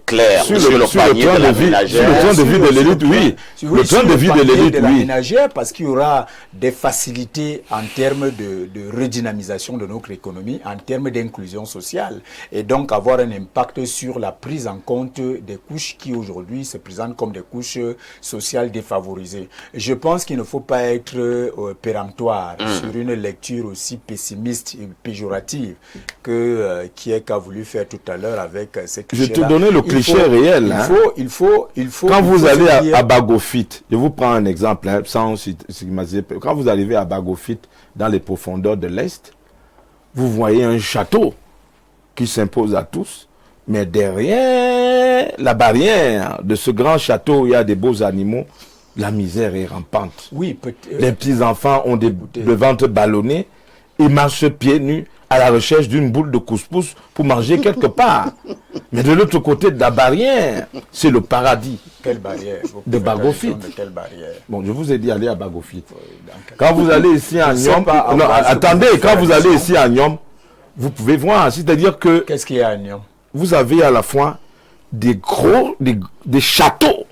claire sur le panier de la ménagère. Sur le train de vie de l'élite, oui. Le train de vie de l'élite, oui. Ménagère, parce qu'il y aura des facilités en termes de redynamisation de notre économie, en termes d'inclusion sociale, et donc avoir un impact sur la prise en compte des couches qui aujourd'hui se présentent comme des couches sociales défavorisées. Je pense qu'il ne faut pas être péremptoire sur une lecture aussi pessimiste et péjorative que Kiek a voulu faire tout à l'heure avec ces clichés-là. Je te donnais le cliché réel. Il faut quand vous allez à Bagofit, je vous prends un exemple, sans stigmatiser. Quand vous arrivez à Bagofit, dans les profondeurs de l'Est, vous voyez un château qui s'impose à tous. Mais derrière la barrière de ce grand château, il y a des beaux animaux. La misère est rampante. Oui, les petits-enfants ont le ventre ballonné. Ils marchent pieds nus à la recherche d'une boule de couscous pour manger quelque part. Mais de l'autre côté de la barrière, c'est le paradis. Quelle barrière? De Bagofit. Quelle barrière? Bon, je vous ai dit aller à Bagofit. Quand vous allez ici à Nyom, attendez, quand vous allez ici à Nyom, vous pouvez voir, c'est-à-dire que... Qu'est-ce qu'il y a à Nyom? Vous avez à la fois des châteaux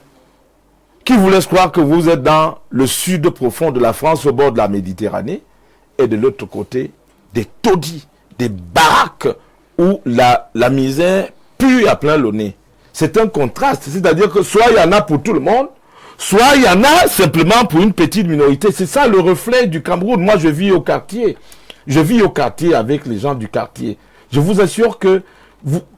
qui vous laissent croire que vous êtes dans le sud profond de la France, au bord de la Méditerranée, et de l'autre côté, des taudis, des baraques où la misère pue à plein le nez. C'est un contraste, c'est-à-dire que soit il y en a pour tout le monde, soit il y en a simplement pour une petite minorité. C'est ça le reflet du Cameroun. Moi, je vis au quartier. Je vis au quartier avec les gens du quartier. Je vous assure que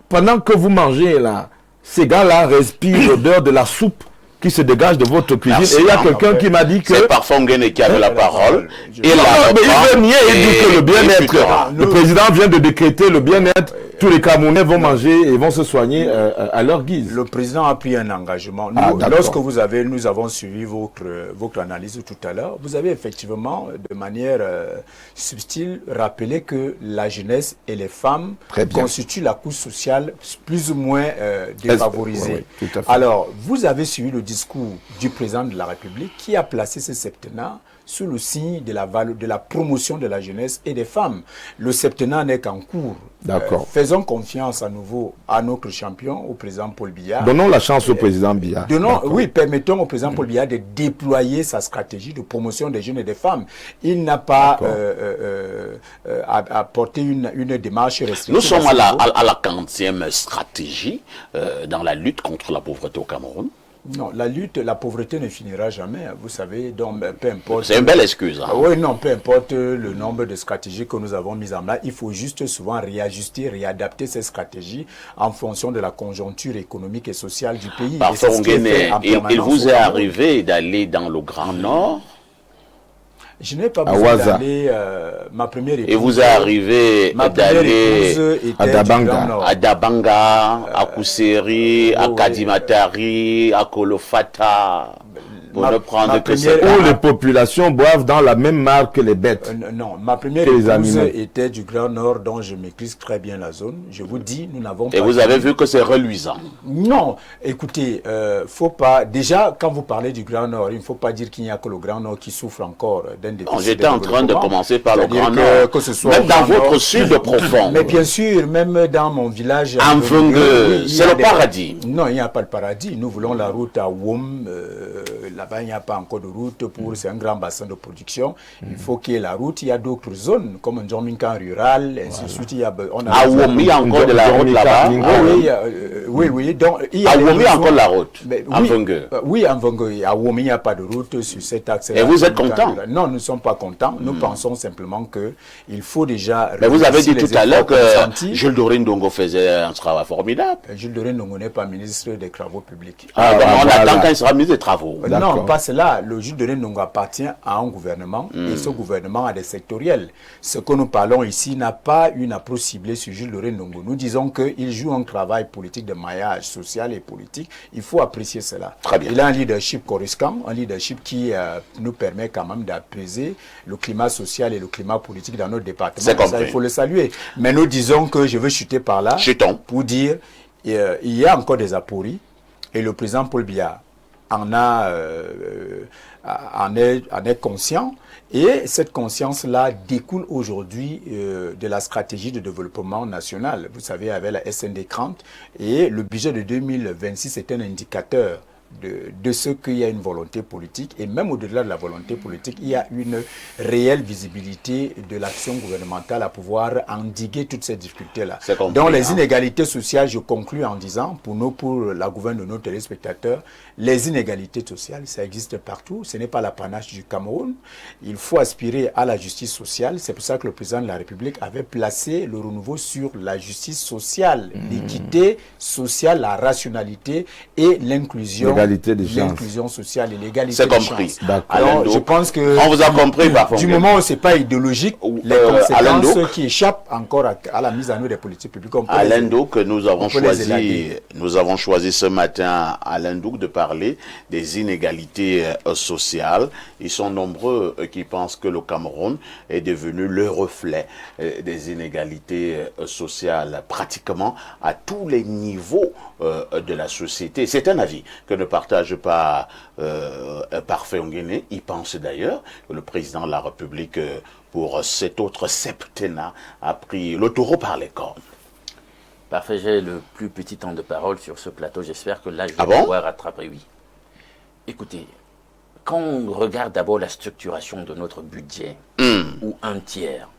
pendant que vous mangez là, ces gars-là respirent l'odeur de la soupe qui se dégage de votre cuisine. Merci, et il y a quelqu'un qui m'a dit que... C'est parfois Nguene qui avait la parole. Mais il veut nier et dire que le bien-être... Le président vient de décréter le bien-être. Tous les Camerounais vont manger et vont se soigner à leur guise. Le président a pris un engagement. Lorsque nous avons suivi votre analyse tout à l'heure, vous avez effectivement, de manière subtile, rappelé que la jeunesse et les femmes constituent la couche sociale plus ou moins défavorisée. Oui, tout à fait. Alors, vous avez suivi le discours du président de la République qui a placé ce septennat sous le signe de la promotion de la jeunesse et des femmes. Le septennat n'est qu'en cours. Faisons confiance à nouveau à notre champion, au président Paul Biya. Donnons la chance au président Biya. Oui, permettons au président Paul Biya de déployer sa stratégie de promotion des jeunes et des femmes. Il n'a pas apporté une démarche restrictive. Nous sommes à la 40e stratégie dans la lutte contre la pauvreté au Cameroun. Non, la pauvreté ne finira jamais, vous savez, donc peu importe... C'est une belle excuse. Hein. Oui, non, peu importe le nombre de stratégies que nous avons mises en place, il faut juste souvent réajuster, réadapter ces stratégies en fonction de la conjoncture économique et sociale du pays. Parfois, il vous est arrivé d'aller dans le Grand Nord? Je n'ai pas besoin d'aller, ma première épouse... Et vous est arrivé d'aller à Dabanga, à Kousséri, à Kadimatari, à Kolofata, pour ne prendre que ça. Où les populations boivent dans la même mare que les bêtes. Non, ma première épouse était du Grand Nord, dont je maîtrise très bien la zone. Je vous dis, nous n'avons pas... Et vous avez vu que c'est reluisant? Non, écoutez, faut pas... Déjà, quand vous parlez du Grand Nord, il ne faut pas dire qu'il n'y a que le Grand Nord qui souffre encore d'un déficit. J'étais en train de commencer par le Grand Nord, que ce soit même dans votre sud profond. Mais bien sûr, même dans mon village... Mvungue, c'est le paradis. Non, il n'y a pas de paradis. Nous voulons la route à Wom. Là-bas, il n'y a pas encore de route c'est un grand bassin de production. Il faut qu'il y ait la route. Il y a d'autres zones, comme un Jominkan rural, ainsi de suite. Il y a encore de la route là-bas. Oui. Donc, il y a encore la route. Oui, à Mvungue. À Womi, il n'y a pas de route sur cet axe. Et vous êtes content? Non, nous ne sommes pas contents. Nous pensons simplement qu'il faut déjà... Mais vous avez dit tout à l'heure que Jules Doré Ndongo faisait un travail formidable. Jules Doré Ndongo n'est pas ministre des Travaux publics. On attend quand il sera ministre des Travaux. Non, pas cela. Le Jules Doré Ndongo appartient à un gouvernement et ce gouvernement a des sectoriels. Ce que nous parlons ici n'a pas une approche ciblée sur Jules Doré Ndongo. Nous disons qu'il joue un travail politique de maillage social et politique. Il faut apprécier cela. Très bien. Il a un leadership coruscant, un leadership qui nous permet quand même d'apaiser le climat social et le climat politique dans notre département. Ça, il faut le saluer. Mais nous disons que je veux chuter par là pour dire il y a encore des apories et le président Paul Biya en est conscient. Et cette conscience-là découle aujourd'hui de la stratégie de développement national. Vous savez, avec la SND 30, et le budget de 2026 est un indicateur de ce qu'il y a une volonté politique. Et même au-delà de la volonté politique, il y a une réelle visibilité de l'action gouvernementale à pouvoir endiguer toutes ces difficultés-là. Donc les inégalités sociales, je conclus en disant, pour la gouverne de nos téléspectateurs, les inégalités sociales, ça existe partout. Ce n'est pas l'apanage du Cameroun. Il faut aspirer à la justice sociale. C'est pour ça que le président de la République avait placé le renouveau sur la justice sociale, l'équité sociale, la rationalité et l'inclusion. L'inclusion sociale et l'égalité des chances. Alors, je pense que on vous a compris, du moment où ce n'est pas idéologique, les conséquences qui échappent encore à la mise en œuvre des politiques publiques. Alain Douk, nous avons choisi ce matin, Alain Douk, de parler des inégalités sociales. Ils sont nombreux qui pensent que le Cameroun est devenu le reflet des inégalités sociales pratiquement à tous les niveaux de la société. C'est un avis que ne partage pas Parfait Onguéné. Il pense d'ailleurs que le président de la République, pour cet autre septennat, a pris le taureau par les cornes. Parfait, j'ai le plus petit temps de parole sur ce plateau. J'espère que là, je vais pouvoir rattraper, oui. Écoutez, quand on regarde d'abord la structuration de notre budget, où un tiers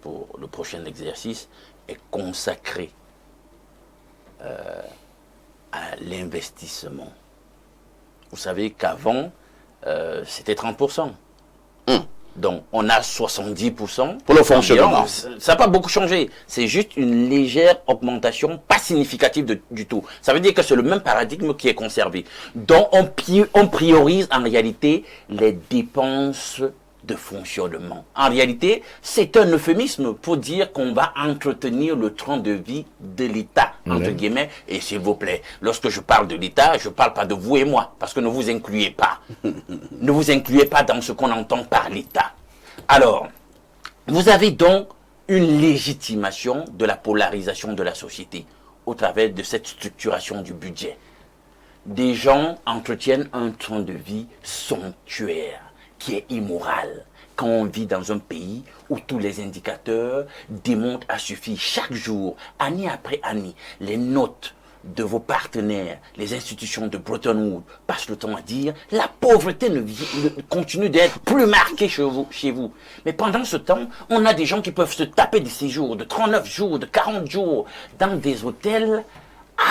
pour le prochain exercice est consacré à l'investissement. Vous savez qu'avant, c'était 30%. Donc, on a 70% pour le fonctionnement. Ça n'a pas beaucoup changé. C'est juste une légère augmentation, pas significative du tout. Ça veut dire que c'est le même paradigme qui est conservé. Donc, on priorise en réalité les dépenses de fonctionnement. En réalité, c'est un euphémisme pour dire qu'on va entretenir le train de vie de l'État, entre guillemets. Et s'il vous plaît, lorsque je parle de l'État, je ne parle pas de vous et moi, parce que ne vous incluez pas. Ne vous incluez pas dans ce qu'on entend par l'État. Alors, vous avez donc une légitimation de la polarisation de la société au travers de cette structuration du budget. Des gens entretiennent un train de vie somptuaire, qui est immoral, quand on vit dans un pays où tous les indicateurs démontrent à suffire chaque jour, année après année, les notes de vos partenaires, les institutions de Bretton Woods passent le temps à dire la pauvreté continue d'être plus marquée chez vous. Mais pendant ce temps, on a des gens qui peuvent se taper des séjours de 39 jours, de 40 jours dans des hôtels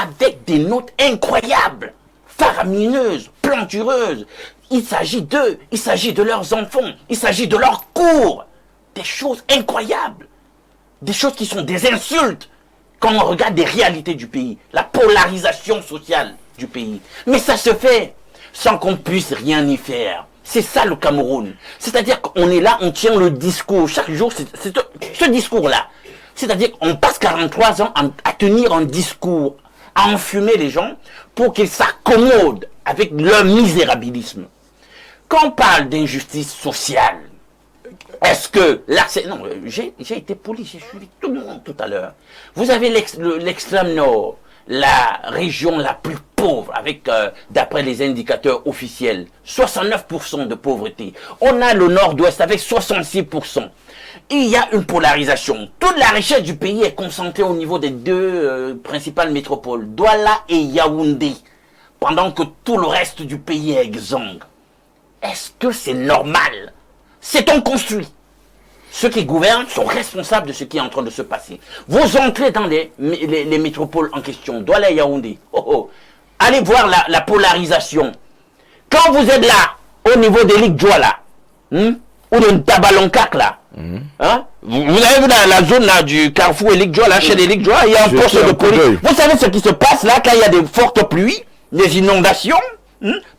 avec des notes incroyables. faramineuses, plantureuses. Il s'agit d'eux, il s'agit de leurs enfants, il s'agit de leurs cours. Des choses incroyables, des choses qui sont des insultes quand on regarde des réalités du pays, la polarisation sociale du pays. Mais ça se fait sans qu'on puisse rien y faire. C'est ça le Cameroun. C'est-à-dire qu'on est là, on tient le discours. Chaque jour, c'est ce discours-là. C'est-à-dire qu'on passe 43 ans à tenir un discours, à enfumer les gens pour qu'ils s'accommodent avec leur misérabilisme. Quand on parle d'injustice sociale, est-ce que là, non, j'ai été poli, j'ai suivi tout le monde tout à l'heure. Vous avez l'extrême nord, la région la plus pauvre, avec, d'après les indicateurs officiels, 69% de pauvreté. On a le nord-ouest avec 66%. Il y a une polarisation. Toute la richesse du pays est concentrée au niveau des deux principales métropoles, Douala et Yaoundé, pendant que tout le reste du pays est exsangue. Est-ce que c'est normal? C'est-on construit? Ceux qui gouvernent sont responsables de ce qui est en train de se passer. Vous entrez dans les métropoles en question, Douala et Yaoundé. Allez voir la polarisation. Quand vous êtes là, au niveau des Ligues Douala, ou de Tabalonkak là, vous avez vu la zone là du Carrefour et Ligues Douala, chez les Ligues Douala, il y a un poste de police. Vous savez ce qui se passe là, quand il y a des fortes pluies, des inondations,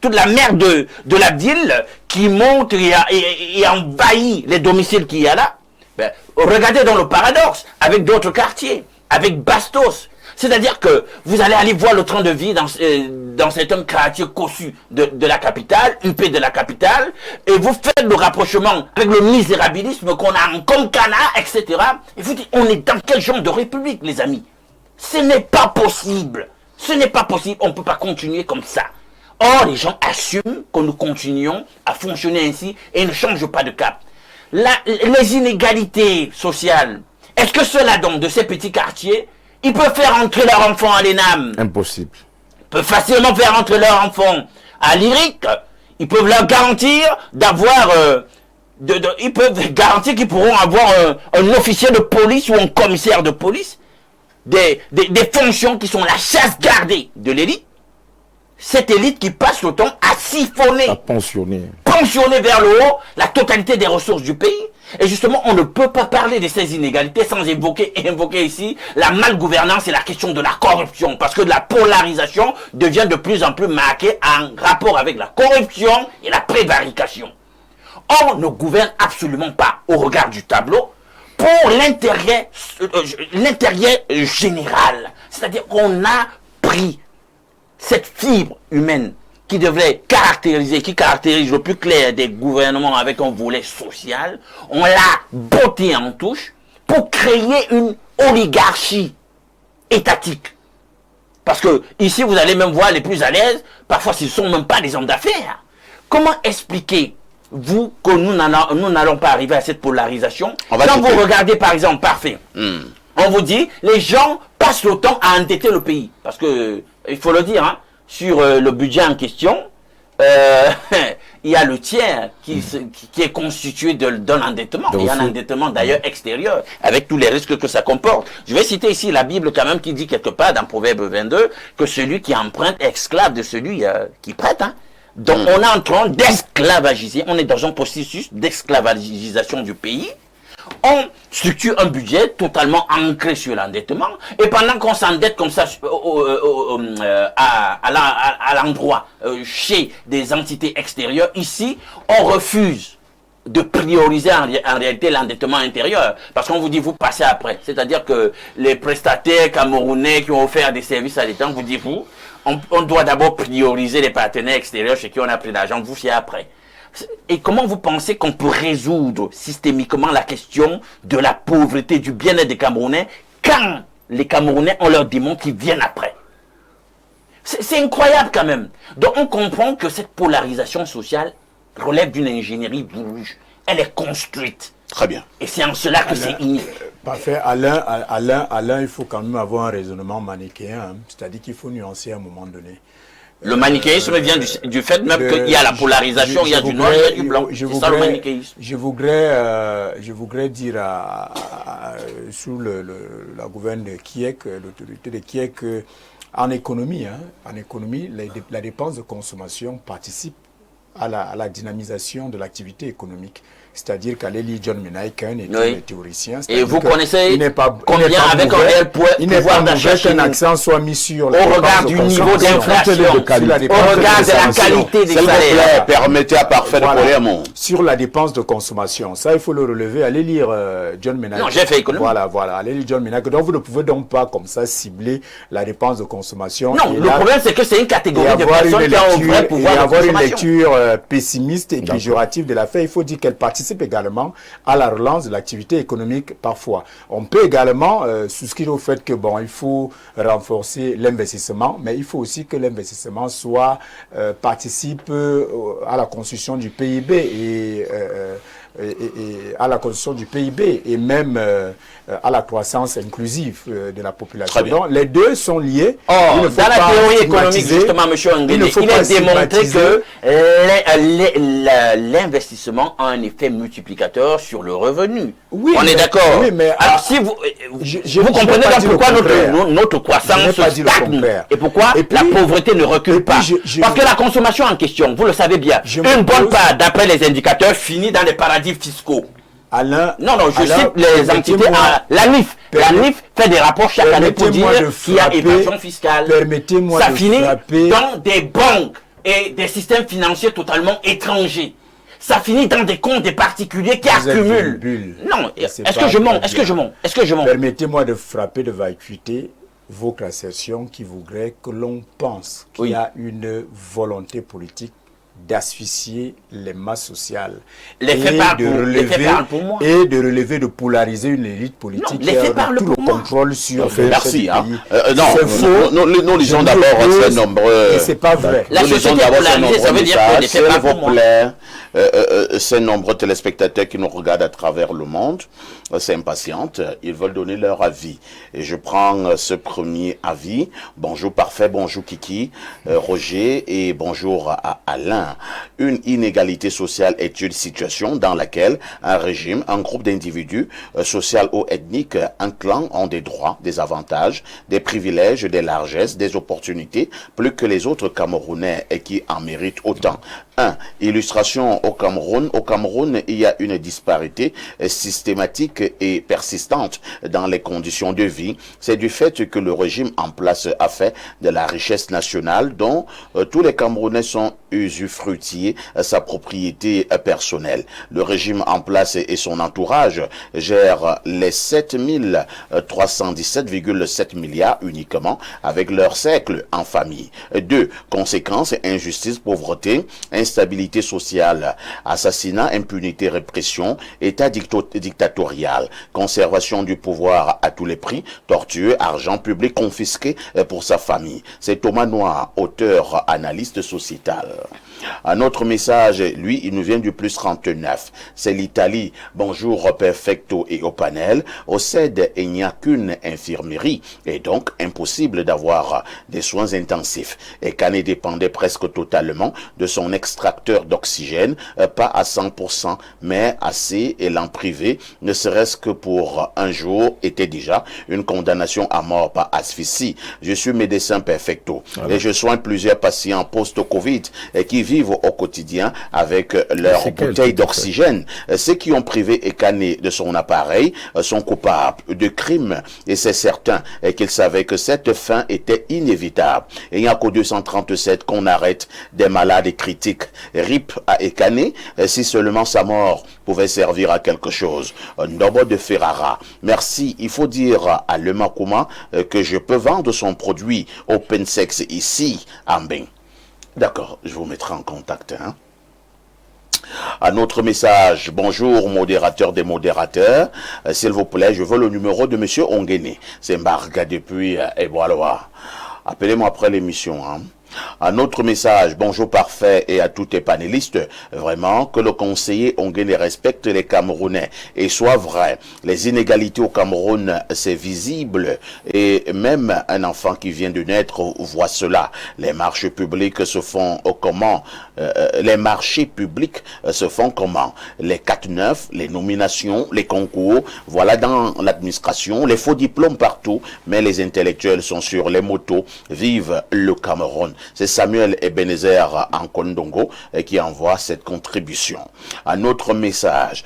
toute la mer de la ville qui monte et envahit les domiciles qu'il y a là. Ben, regardez dans le paradoxe, avec d'autres quartiers, avec Bastos. C'est-à-dire que vous allez aller voir le train de vie dans certains quartiers cossus de la capitale, UP de la capitale, et vous faites le rapprochement avec le misérabilisme qu'on a en Konkana, etc. Et vous dites, on est dans quel genre de république, les amis? Ce n'est pas possible. Ce n'est pas possible. On ne peut pas continuer comme ça. Or, les gens assument que nous continuons à fonctionner ainsi et ne changent pas de cap. Les inégalités sociales, est-ce que ceux-là, donc, de ces petits quartiers, ils peuvent faire entrer leur enfant à l'ENAM? Impossible. Ils peuvent facilement faire entrer leur enfant à l'IRIC. Ils peuvent leur garantir d'avoir... ils peuvent garantir qu'ils pourront avoir un officier de police ou un commissaire de police. Des fonctions qui sont la chasse gardée de l'élite. Cette élite qui passe le temps à siphonner, à pensionner vers le haut la totalité des ressources du pays. Et justement, on ne peut pas parler de ces inégalités sans invoquer ici la malgouvernance et la question de la corruption. Parce que la polarisation devient de plus en plus marquée en rapport avec la corruption et la prévarication. On ne gouverne absolument pas au regard du tableau pour l'intérêt général. C'est-à-dire qu'on a pris cette fibre humaine qui caractérise le plus clair des gouvernements avec un volet social, on l'a botté en touche pour créer une oligarchie étatique. Parce que ici, vous allez même voir les plus à l'aise, parfois ce ne sont même pas des hommes d'affaires. Comment expliquer, vous, que nous n'allons pas arriver à cette polarisation? Quand vous regardez, par exemple, parfait, on vous dit, les gens passent le temps à endetter le pays. Parce que, il faut le dire, sur le budget en question, il y a le tiers qui est constitué d'un endettement. Il y a un endettement d'ailleurs extérieur, avec tous les risques que ça comporte. Je vais citer ici la Bible quand même qui dit quelque part dans Proverbe 22 que celui qui emprunte est esclave de celui qui prête. Donc on est en train d'esclavagiser, on est dans un processus d'esclavagisation du pays. On structure un budget totalement ancré sur l'endettement, et pendant qu'on s'endette comme ça à l'endroit, chez des entités extérieures, ici, on refuse de prioriser en réalité l'endettement intérieur, parce qu'on vous dit vous passez après. C'est-à-dire que les prestataires camerounais qui ont offert des services à l'État, vous dit vous, on doit d'abord prioriser les partenaires extérieurs chez qui on a pris l'argent, vous c'est après. Et comment vous pensez qu'on peut résoudre systémiquement la question de la pauvreté, du bien-être des Camerounais, quand les Camerounais, on leur démontre qu'ils viennent après? C'est incroyable quand même. Donc on comprend que cette polarisation sociale relève d'une ingénierie voulue. Elle est construite. Très bien. Et c'est en cela que c'est inné. Parfait. Alain, il faut quand même avoir un raisonnement manichéen. C'est-à-dire qu'il faut nuancer à un moment donné. Le manichéisme vient du fait même qu'il y a la polarisation, il y a du noir, il y a du blanc. C'est ça le manichéisme. Je voudrais dire sous la gouverne de Kiek, l'autorité de Kiek, En économie, la dépense de consommation participe à la dynamisation de l'activité économique. C'est-à-dire qu'Alélie John Menaïk, un théoricien... Et vous connaissez combien avec un réel pouvoir d'achat qu'un accent soit mis sur... Au regard du niveau d'inflation, au regard de la qualité des salaires. Permettez à parfait de coller à mon... Sur la dépense de consommation, ça il faut le relever. Allez lire John Menaïk. Non, j'ai fait économie. Voilà. Allez lire John Menaïk. Donc vous ne pouvez donc pas comme ça cibler la dépense de consommation. Non, le problème c'est que c'est une catégorie de personnes qui ont un vrai pouvoir de consommation. Et avoir une lecture pessimiste et péjorative de l'affaire, il faut dire qu'elle participe également à la relance de l'activité économique parfois. On peut également souscrire au fait que il faut renforcer l'investissement, mais il faut aussi que l'investissement participe à la construction du PIB et à la construction du PIB et même à la croissance inclusive de la population. Donc les deux sont liés. Dans la théorie économique, justement, M. Nguéné, il est démontré que l'investissement a un effet multiplicateur sur le revenu. Oui, on est d'accord. Oui, alors si vous comprenez donc pourquoi notre croissance stagne et pourquoi la pauvreté ne recule pas. Parce que la consommation en question, vous le savez bien, une bonne part, d'après les indicateurs, finit dans les paradis fiscaux. Je cite les entités. La NIF fait des rapports chaque année pour dire qu'il y a évasion fiscale. Ça finit dans des banques et des systèmes financiers totalement étrangers. Ça finit dans des comptes des particuliers qui accumulent. Non, est-ce que je mens? Permettez-moi de frapper de vacuité vos assertions qui voudraient que l'on pense qu'il y a une volonté politique d'asphyxier les masses sociales de polariser une élite politique qui a tout le contrôle sur merci nous lisons d'abord ces nombreux et c'est pas vrai. La société polarisée, ça veut dire que les faits parlent pour moi. Ces nombreux téléspectateurs qui nous regardent à travers le monde s'impatientent, ils veulent donner leur avis et je prends ce premier avis. Bonjour Parfait, bonjour Kiki, Roger et bonjour à Alain. Une inégalité sociale est une situation dans laquelle un régime, un groupe d'individus, social ou ethniques, un clan ont des droits, des avantages, des privilèges, des largesses, des opportunités, plus que les autres Camerounais et qui en méritent autant. 1. Illustration au Cameroun. Au Cameroun, il y a une disparité systématique et persistante dans les conditions de vie. C'est du fait que le régime en place a fait de la richesse nationale dont tous les Camerounais sont usufruitiers sa propriété personnelle. Le régime en place et son entourage gèrent les 7317,7 milliards uniquement avec leur cercle en famille. 2. Conséquences, injustice, pauvreté, instabilité sociale, assassinat, impunité, répression, état dictatorial, conservation du pouvoir à tous les prix, torture, argent public confisqué pour sa famille. C'est Thomas Noir, auteur, analyste sociétal. Un autre message, lui, il nous vient du plus 39. C'est l'Italie. Bonjour, perfecto et au panel. Au CED, il n'y a qu'une infirmerie et donc impossible d'avoir des soins intensifs. Et Canet dépendait presque totalement de son extracteur d'oxygène, pas à 100%, mais assez, et l'en privé, ne serait-ce que pour un jour, était déjà une condamnation à mort par asphyxie. Je suis médecin perfecto et je soigne plusieurs patients post-Covid qui vivent au quotidien avec leur bouteille d'oxygène. Ceux qui ont privé Ekane de son appareil sont coupables de crimes et c'est certain qu'ils savaient que cette fin était inévitable. Et il n'y a qu'au 237 qu'on arrête des malades critiques. RIP à Ekane, si seulement sa mort pouvait servir à quelque chose. Ndobo de Ferrara. Merci. Il faut dire à Lema Kouma que je peux vendre son produit Open Sex ici à Mbeng. D'accord, je vous mettrai en contact. Un autre message. Bonjour, modérateur des modérateurs. S'il vous plaît, je veux le numéro de Monsieur Nguéné. C'est Mbarga depuis Eboaloa. Appelez-moi après l'émission. Un autre message, bonjour parfait et à tous les panélistes, vraiment que le conseiller Ongene respecte les Camerounais et soit vrai. Les inégalités au Cameroun, c'est visible et même un enfant qui vient de naître voit cela. Les marchés publics se font comment? Les marchés publics se font comment? Les 4-9, les nominations, les concours, voilà dans l'administration, les faux diplômes partout, mais les intellectuels sont sur les motos. Vive le Cameroun. C'est Samuel Ebenezer en Kondongo qui envoie cette contribution. Un autre message.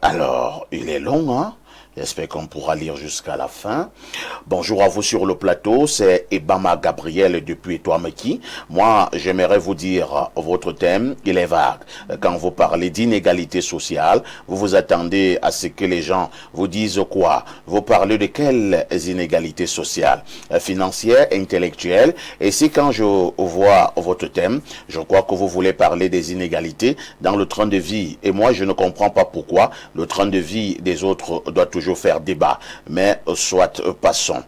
Alors, il est long, hein? J'espère qu'on pourra lire jusqu'à la fin. Bonjour à vous sur le plateau, c'est Ebama Gabriel depuis Touameki. Moi, j'aimerais vous dire votre thème, il est vague. Quand vous parlez d'inégalité sociale, vous vous attendez à ce que les gens vous disent quoi? Vous parlez de quelles inégalités sociales? Financières, intellectuelles? Et si quand je vois votre thème, je crois que vous voulez parler des inégalités dans le train de vie. Et moi, je ne comprends pas pourquoi le train de vie des autres doit toujours faire débat, mais soit passons.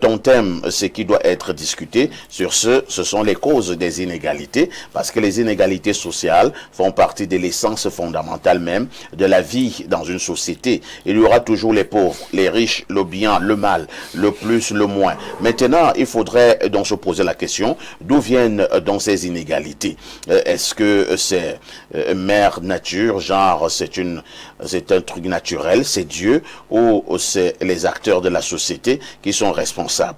Ton thème, ce qui doit être discuté sur ce sont les causes des inégalités, parce que les inégalités sociales font partie de l'essence fondamentale même de la vie dans une société. Il y aura toujours les pauvres, les riches, le bien, le mal, le plus, le moins. Maintenant, il faudrait donc se poser la question, d'où viennent donc ces inégalités? Est-ce que c'est mère nature, genre c'est un truc naturel, c'est Dieu, ou c'est les acteurs de la société qui sont responsables?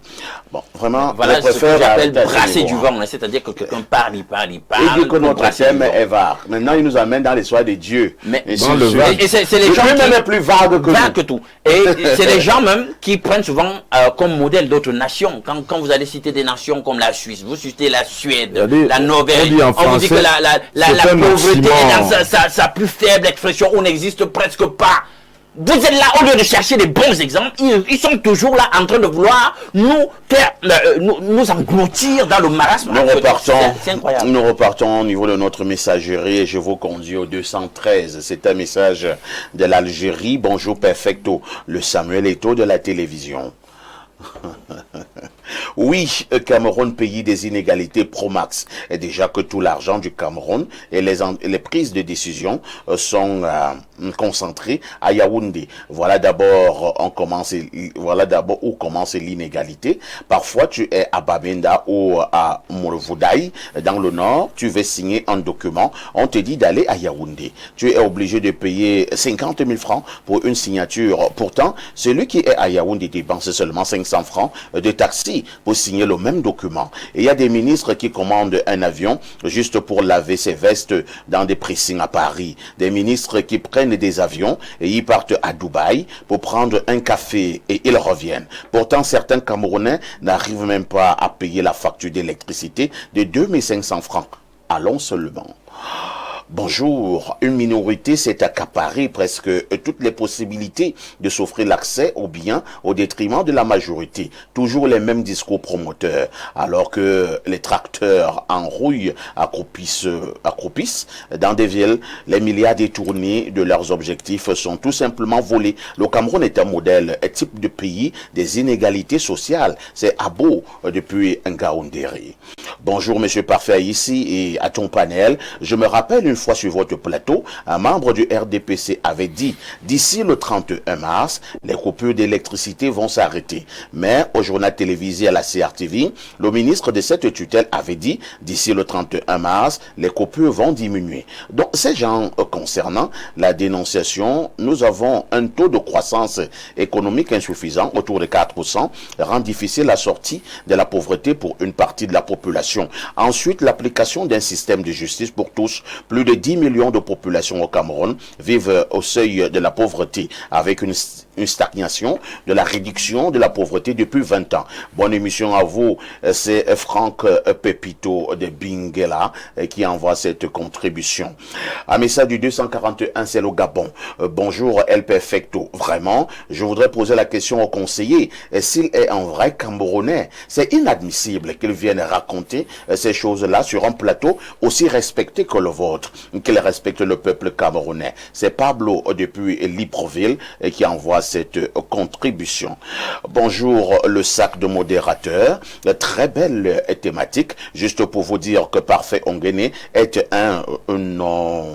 Bon, vraiment, voilà ce que j'appelle brasser du vent, c'est-à-dire que quelqu'un parle. Il dit que notre thème est vague. Maintenant, il nous amène dans l'histoire de Dieu. Mais et c'est les gens qui même plus vague que tout. Et c'est les gens même qui prennent souvent comme modèle d'autres nations. Quand vous allez citer des nations comme la Suisse, vous citez la Suède, la Norvège, on vous dit que la pauvreté est dans sa plus faible expression, on n'existe presque pas. Vous êtes là, au lieu de chercher des bons exemples, ils sont toujours là en train de vouloir nous engloutir dans le marasme. C'est incroyable. Nous repartons au niveau de notre messagerie et je vous conduis au 213. C'est un message de l'Algérie. Bonjour perfecto, le Samuel Eto'o de la télévision. Oui, Cameroun, pays des inégalités pro-max. Et déjà que tout l'argent du Cameroun et les prises de décision sont concentrées à Yaoundé. Voilà d'abord où commence l'inégalité. Parfois, tu es à Babenda ou à Mourvoudaï, dans le nord, tu veux signer un document, on te dit d'aller à Yaoundé. Tu es obligé de payer 50 000 francs pour une signature. Pourtant, celui qui est à Yaoundé dépense seulement 500 francs de taxi pour signer le même document. Et il y a des ministres qui commandent un avion juste pour laver ses vestes dans des pressings à Paris. Des ministres qui prennent des avions et ils partent à Dubaï pour prendre un café et ils reviennent. Pourtant, certains Camerounais n'arrivent même pas à payer la facture d'électricité de 2500 francs. Allons seulement. Bonjour, une minorité s'est accaparée presque toutes les possibilités de s'offrir l'accès aux biens au détriment de la majorité. Toujours les mêmes discours promoteurs, alors que les tracteurs en rouille accroupissent dans des villes. Les milliards détournés de leurs objectifs sont tout simplement volés. Le Cameroun est un modèle, un type de pays des inégalités sociales. C'est Abo depuis Ngaoundéré. Bonjour, monsieur Parfait, ici et à ton panel. Je me rappelle une fois sur votre plateau, un membre du RDPC avait dit d'ici le 31 mars, les coupures d'électricité vont s'arrêter. Mais au journal télévisé à la CRTV, le ministre de cette tutelle avait dit d'ici le 31 mars, les coupures vont diminuer. Donc, ces gens concernant la dénonciation, nous avons un taux de croissance économique insuffisant, autour de 4%, rend difficile la sortie de la pauvreté pour une partie de la population. Ensuite, l'application d'un système de justice pour tous. Plus de 10 millions de populations au Cameroun vivent au seuil de la pauvreté, avec une stagnation de la réduction de la pauvreté depuis 20 ans. Bonne émission à vous, c'est Franck Pepito de Bingela qui envoie cette contribution. Un message du 241, c'est le Gabon. Bonjour El Perfecto. Vraiment, je voudrais poser la question au conseiller. S'il est un vrai Camerounais, c'est inadmissible qu'il vienne raconter accepter ces choses-là sur un plateau aussi respecté que le vôtre, qu'il respecte le peuple camerounais. C'est Pablo depuis Libreville qui envoie cette contribution. Bonjour le sac de modérateurs, très belle thématique, juste pour vous dire que Parfait Onguéné est un nom...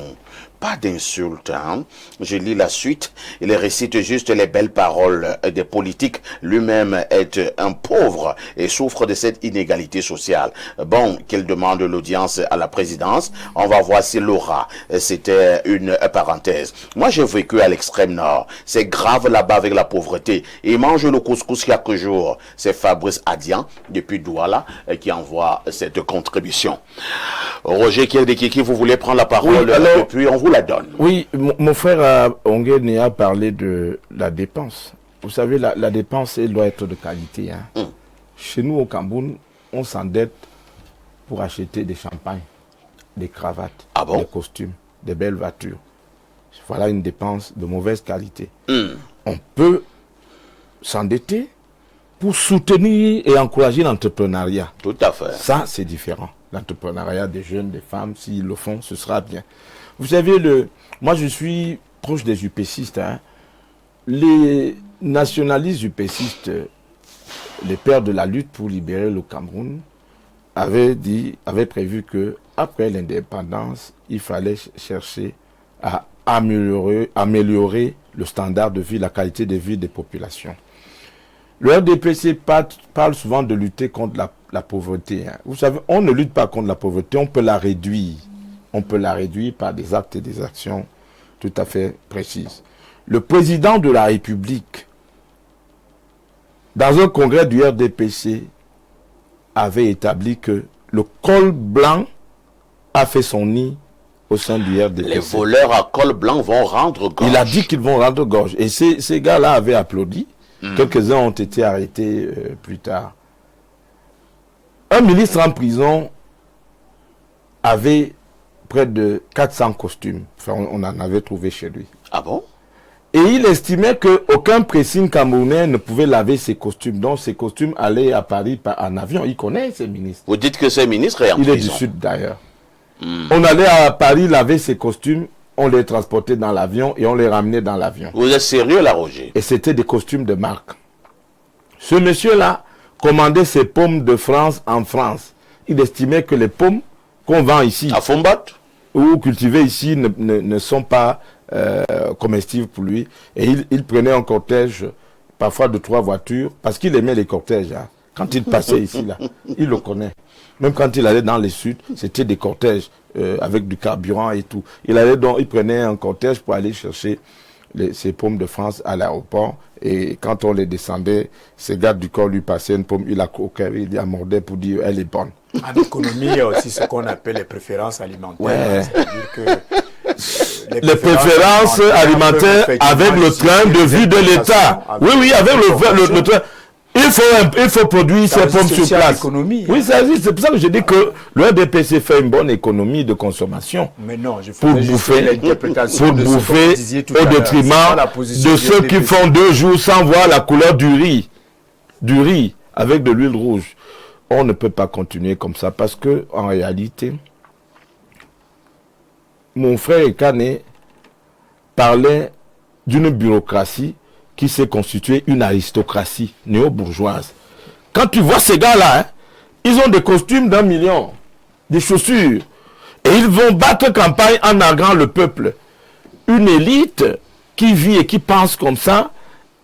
Pas d'insulte, hein. Je lis la suite. Il récite juste les belles paroles des politiques. Lui-même est un pauvre et souffre de cette inégalité sociale. Bon, qu'il demande l'audience à la présidence. On va voir si l'aura. C'était une parenthèse. Moi, j'ai vécu à l'extrême nord. C'est grave là-bas avec la pauvreté. Ils mangent le couscous chaque jour. C'est Fabrice Adian, depuis Douala, qui envoie cette contribution. Roger Kiel-Dekiki, vous voulez prendre la parole depuis, on vous la donne. Oui, mon frère Onguéné a parlé de la dépense. Vous savez, la dépense, elle doit être de qualité. Hein. Chez nous, au Cameroun, on s'endette pour acheter des champagnes, des cravates, des costumes, des belles voitures. Voilà une dépense de mauvaise qualité. On peut s'endetter pour soutenir et encourager l'entrepreneuriat. Tout à fait. Ça, c'est différent. L'entrepreneuriat des jeunes, des femmes, s'ils le font, ce sera bien. Vous savez, moi je suis proche des UPCistes. Hein. Les nationalistes UPCistes, les pères de la lutte pour libérer le Cameroun, avaient prévu que après l'indépendance, il fallait chercher à améliorer le standard de vie, la qualité de vie des populations. Le RDPC parle souvent de lutter contre la pauvreté. Hein. Vous savez, on ne lutte pas contre la pauvreté, on peut la réduire. On peut la réduire par des actes et des actions tout à fait précises. Le président de la République, dans un congrès du RDPC, avait établi que le col blanc a fait son nid au sein du RDPC. Les voleurs à col blanc vont rendre gorge. Il a dit qu'ils vont rendre gorge. Et ces gars-là avaient applaudi. Quelques-uns ont été arrêtés plus tard. Un ministre en prison avait près de 400 costumes. Enfin, on en avait trouvé chez lui. Ah bon? Et il estimait qu'aucun pressing camerounais ne pouvait laver ses costumes. Donc, ses costumes allaient à Paris en avion. Il connaît ces ministres. Vous dites que ces ministres est en prison? Il est du Sud, d'ailleurs. On allait à Paris laver ses costumes, on les transportait dans l'avion et on les ramenait dans l'avion. Vous êtes sérieux, là, Roger? Et c'était des costumes de marque. Ce monsieur-là commandait ses pommes de France en France. Il estimait que les pommes qu'on vend ici, à Fombat, ou cultivées ici, ne sont pas comestibles pour lui. Et il prenait un cortège, parfois de 3 voitures, parce qu'il aimait les cortèges. Hein. Quand il passait ici, là, il le connaît. Même quand il allait dans les Suds, c'était des cortèges avec du carburant et tout. Il prenait un cortège pour aller chercher ces pommes de France à l'aéroport. Et quand on les descendait, ces gardes du corps lui passaient une pomme, il la croquait, il la mordait pour dire elle est bonne. En économie, il y a aussi ce qu'on appelle les préférences alimentaires. Ouais. C'est-à-dire que les préférences alimentaires avec le train de vie de l'État. Oui, avec le train. Il faut produire ces pommes sur place. Oui, c'est pour ça que je dis que le RDPC fait une bonne économie de consommation. Mais non, pour bouffer au détriment de ceux qui font 2 jours sans voir la couleur du riz avec de l'huile rouge. On ne peut pas continuer comme ça parce que en réalité, mon frère Ekane parlait d'une bureaucratie qui s'est constituée une aristocratie néo-bourgeoise. Quand tu vois ces gars-là, hein, ils ont des costumes d'1 million, des chaussures, et ils vont battre campagne en narguant le peuple. Une élite qui vit et qui pense comme ça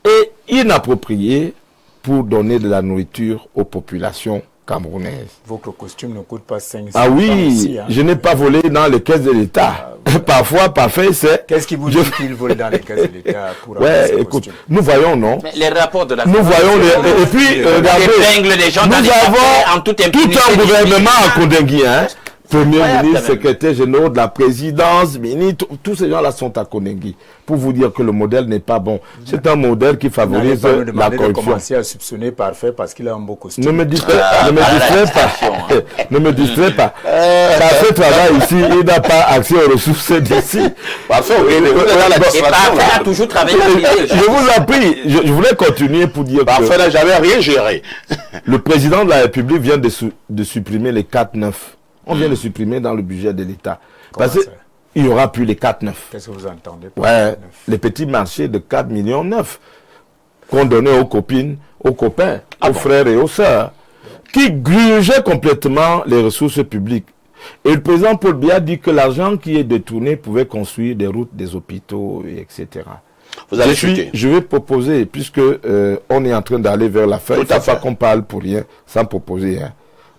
est inappropriée pour donner de la nourriture aux populations camerounaises. Votre costume ne coûte pas 500 Ah oui, ici, hein. Je n'ai pas volé dans les caisses de l'État. Parfois, parfait, c'est... Qu'est-ce qui vous dit qu'il vole dans les caisses de l'État pour avoir ces costumes? Nous voyons, non? Mais les rapports de la... Nous voyons les... Et puis, regardez, les gens nous avons tout un gouvernement à Kondengui, hein, Premier ministre, secrétaire général de la présidence, ministre, tous ces gens-là sont à Konengi. Pour vous dire que le modèle n'est pas bon. C'est un modèle qui favorise la corruption. De commencer à soupçonner Parfait parce qu'il a un beau costume. Ne me distrais pas. Ne me distrais pas. Parfait travaille ici, il n'a pas accès aux ressources d'ici. Parfait, a toujours travaillé. Je vous en prie, je voulais continuer pour dire Parfait n'a jamais rien géré. Le président de la République vient de supprimer les 4-9. On vient de supprimer dans le budget de l'État. Parce qu'il n'y aura plus les 4-9. Qu'est-ce que vous entendez par ouais, les petits marchés de 4 millions 9 qu'on donnait aux copines, aux copains, aux frères et aux sœurs, qui grugeaient complètement les ressources publiques. Et le président Paul Biya dit que l'argent qui est détourné pouvait construire des routes, des hôpitaux, etc. Vous allez chuter. Je vais proposer, puisque on est en train d'aller vers la fin, il ne faut pas qu'on parle pour rien, sans proposer. Hein.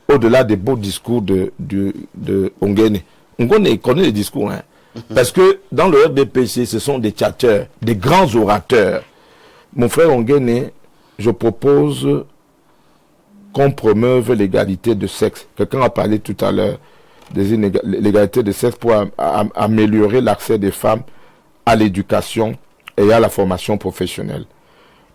Au-delà des beaux discours de Ongene. Ongene connaît les discours. Hein. Parce que dans le RDPC, ce sont des tchatcheurs, des grands orateurs. Mon frère Ongene, je propose qu'on promeuve l'égalité de sexe. Quelqu'un a parlé tout à l'heure des l'égalité de sexe pour améliorer l'accès des femmes à l'éducation et à la formation professionnelle.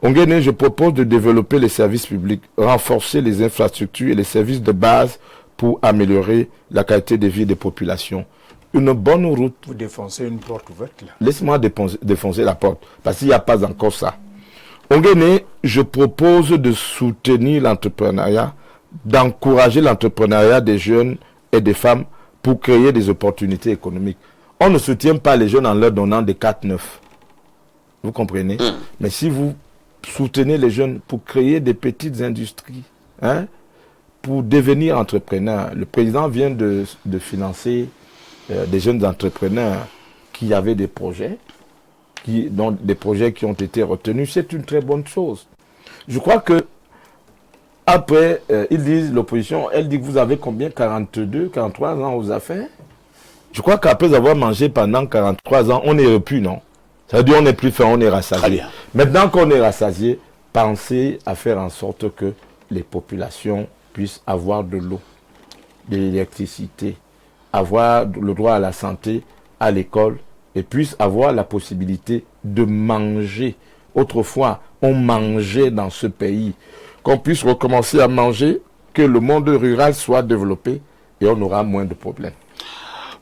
Ongene, je propose de développer les services publics, renforcer les infrastructures et les services de base pour améliorer la qualité de vie des populations. Une bonne route. Vous défoncez une porte ouverte là. Laisse-moi défoncer la porte, parce qu'il n'y a pas encore ça. Ongene, je propose de soutenir l'entrepreneuriat, d'encourager l'entrepreneuriat des jeunes et des femmes pour créer des opportunités économiques. On ne soutient pas les jeunes en leur donnant des 4-9. Vous comprenez? Mais si vous soutenez les jeunes pour créer des petites industries, hein, pour devenir entrepreneurs. Le président vient de financer des jeunes entrepreneurs qui avaient des projets, dont des projets qui ont été retenus. C'est une très bonne chose. Je crois que après, ils disent, l'opposition, elle dit que vous avez combien? 42, 43 ans aux affaires? Je crois qu'après avoir mangé pendant 43 ans, on n'est repu, non? Ça veut dire qu'on n'est plus faim, on est rassasié. Maintenant qu'on est rassasié, pensez à faire en sorte que les populations puissent avoir de l'eau, de l'électricité, avoir le droit à la santé, à l'école, et puissent avoir la possibilité de manger. Autrefois, on mangeait dans ce pays. Qu'on puisse recommencer à manger, que le monde rural soit développé, et on aura moins de problèmes.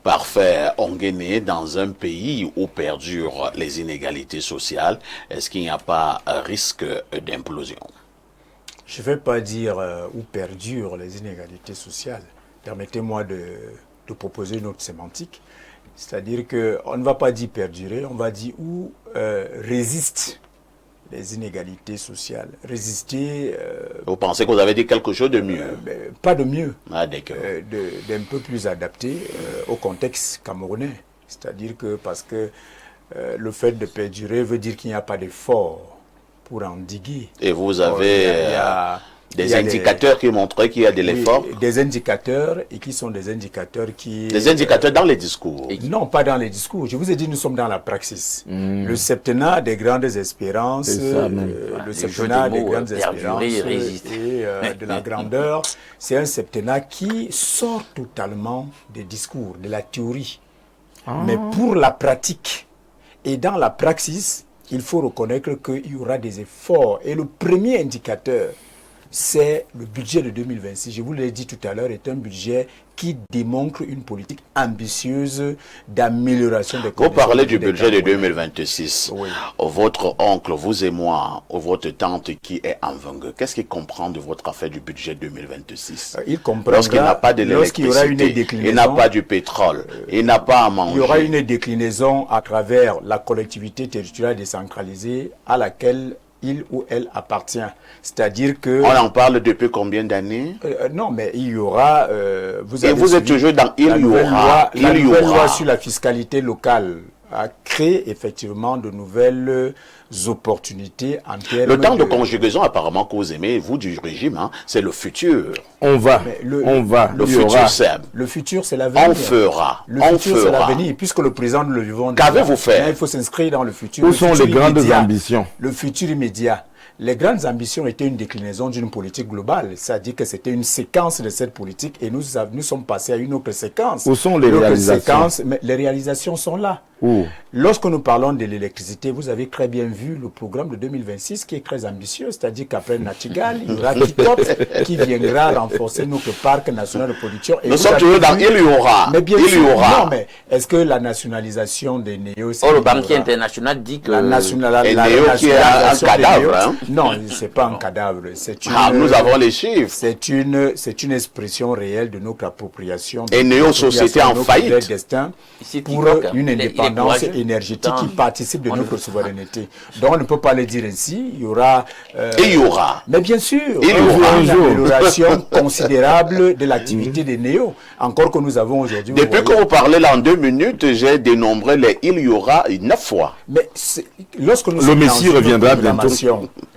Parfait. Ongene, dans un pays où perdurent les inégalités sociales, est-ce qu'il n'y a pas un risque d'implosion? Je ne vais pas dire où perdurent les inégalités sociales. Permettez-moi de proposer une autre sémantique. C'est-à-dire qu'on ne va pas dire perdurer, on va dire où résistent les inégalités sociales. Résister... vous pensez que vous avez dit quelque chose de mieux? Pas de mieux. Ah, d'accord. D'un peu plus adapté au contexte camerounais. C'est-à-dire que parce que le fait de perdurer veut dire qu'il n'y a pas d'effort pour endiguer. Et vous avez des indicateurs qui montrent qu'il y a de l'effort? Oui, des indicateurs, et qui sont des indicateurs qui... Des indicateurs dans les discours? Non, pas dans les discours. Je vous ai dit, nous sommes dans la praxis. Le septennat des grandes espérances, le septennat des grandes espérances et de la grandeur, c'est un septennat qui sort totalement des discours, de la théorie. Mais pour la pratique, et dans la praxis, il faut reconnaître qu'il y aura des efforts. Et le premier indicateur, c'est le budget de 2026. Je vous l'ai dit tout à l'heure, est un budget qui démontre une politique ambitieuse d'amélioration des conditions. Vous parlez du budget de 2026. Oui. Votre oncle, vous et moi, ou votre tante qui est en Vangue, qu'est-ce qu'il comprend de votre affaire du budget 2026? Il comprendra lorsqu'il n'a pas de l'électricité, il n'a pas du pétrole, il n'a pas à manger. Il y aura une déclinaison à travers la collectivité territoriale décentralisée à laquelle il ou elle appartient. C'est-à-dire que... On en parle depuis combien d'années? Non, mais il y aura... vous êtes toujours dans il y aura. La nouvelle loi sur la fiscalité locale a créé effectivement de nouvelles opportunités en termes le temps de conjugaison apparemment que vous aimez, vous du régime, hein, c'est le futur. On va. Le futur, c'est... Le futur, c'est l'avenir. On fera. Le futur, c'est l'avenir, puisque le présent, nous le vivons. Qu'avez-vous fait? Il faut s'inscrire dans le futur. Où sont les grandes ambitions? Le futur immédiat. Les grandes ambitions étaient une déclinaison d'une politique globale, c'est-à-dire que c'était une séquence de cette politique et nous sommes passés à une autre séquence. Où sont les réalisations? Mais les réalisations sont là. Où? Lorsque nous parlons de l'électricité, vous avez très bien vu le programme de 2026 qui est très ambitieux, c'est-à-dire qu'après Nachtigal, il y aura Kikop qui viendra renforcer notre parc national de production. Et nous sommes toujours dans il y aura. Mais bien il sûr, y aura. non, mais est-ce que la nationalisation des néos... le banquier international dit que... La néo qui est un cadavre, hein? Non, c'est pas un cadavre. Nous avons les chiffres. C'est une expression réelle de notre appropriation. Et néo-société en faillite. Destin pour une indépendance énergétique qui participe de notre souveraineté. Donc on ne peut pas le dire ainsi. Il y aura... il y aura. Mais bien sûr, il y aura une amélioration considérable de l'activité des néos. Encore que nous avons aujourd'hui... Depuis que vous parlez là en 2 minutes, j'ai dénombré les il y aura 9 fois. Mais lorsque nous sommes Messie reviendra bientôt.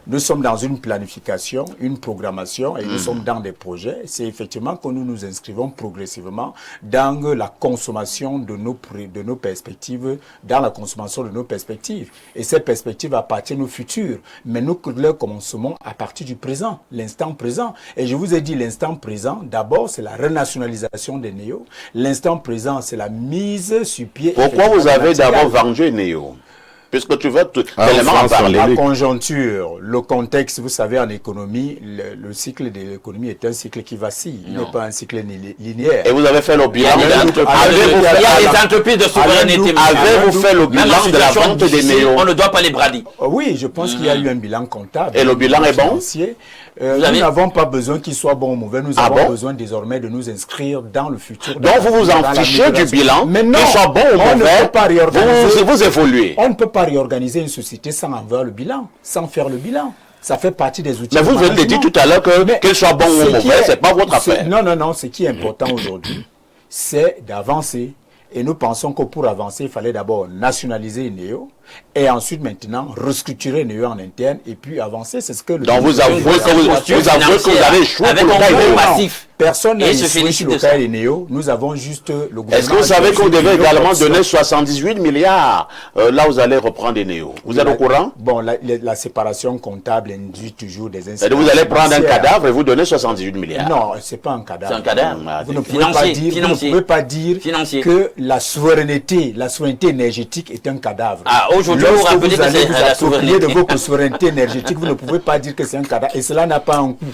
Nous sommes dans une planification, une programmation et nous sommes dans des projets. C'est effectivement que nous nous inscrivons progressivement dans la consommation de nos perspectives, dans la consommation de nos perspectives. Et ces perspectives appartiennent au futur. Mais nous les consommons à partir du présent, l'instant présent. Et je vous ai dit l'instant présent, d'abord c'est la renationalisation des néos. L'instant présent c'est la mise sur pied... Pourquoi vous avez d'abord vendu néo? Puisque tu veux tellement en parler. La conjoncture, le contexte, vous savez, en économie, le cycle de l'économie est un cycle qui vacille. Il n'est pas un cycle linéaire. Et vous avez fait le bilan. Il y a des entreprises de souveraineté. Avez-vous fait le bilan de la vente des néos? On ne doit pas les brader. Oui, je pense qu'il y a eu un bilan comptable. Et le bilan est bon? Nous n'avons pas besoin qu'il soit bon ou mauvais. Nous avons besoin désormais de nous inscrire dans le futur. Donc vous vous en fichez du bilan, qu'il soit bon ou mauvais, vous évoluez. On ne peut pas réorganiser une société sans avoir le bilan, sans faire le bilan. Ça fait partie des outils. Mais vous avez dit tout à l'heure qu'il soit bon ou mauvais, c'est pas votre affaire. Non, ce qui est important aujourd'hui, c'est d'avancer. Et nous pensons que pour avancer, il fallait d'abord nationaliser Néo et ensuite maintenant restructurer Néo en interne et puis avancer. C'est ce que donc vous avouez que vous avez échoué avec un gros massif. Personne n'a échoué sur le cas des Néo. Nous avons juste le gouvernement. Est-ce que vous savez qu'on devait également donner 78 milliards là vous allez reprendre des Néo? Vous êtes au courant? Bon, la séparation comptable induit toujours des incidents. Vous allez prendre un cadavre et vous donner 78 milliards. Non, c'est pas un cadavre. C'est un cadavre. Vous ne pouvez pas dire que la souveraineté énergétique est un cadavre. Aujourd'hui, vous rappelez que c'est la souveraineté de votre souveraineté énergétique, vous ne pouvez pas dire que c'est un cadavre. Et cela n'a pas un coût.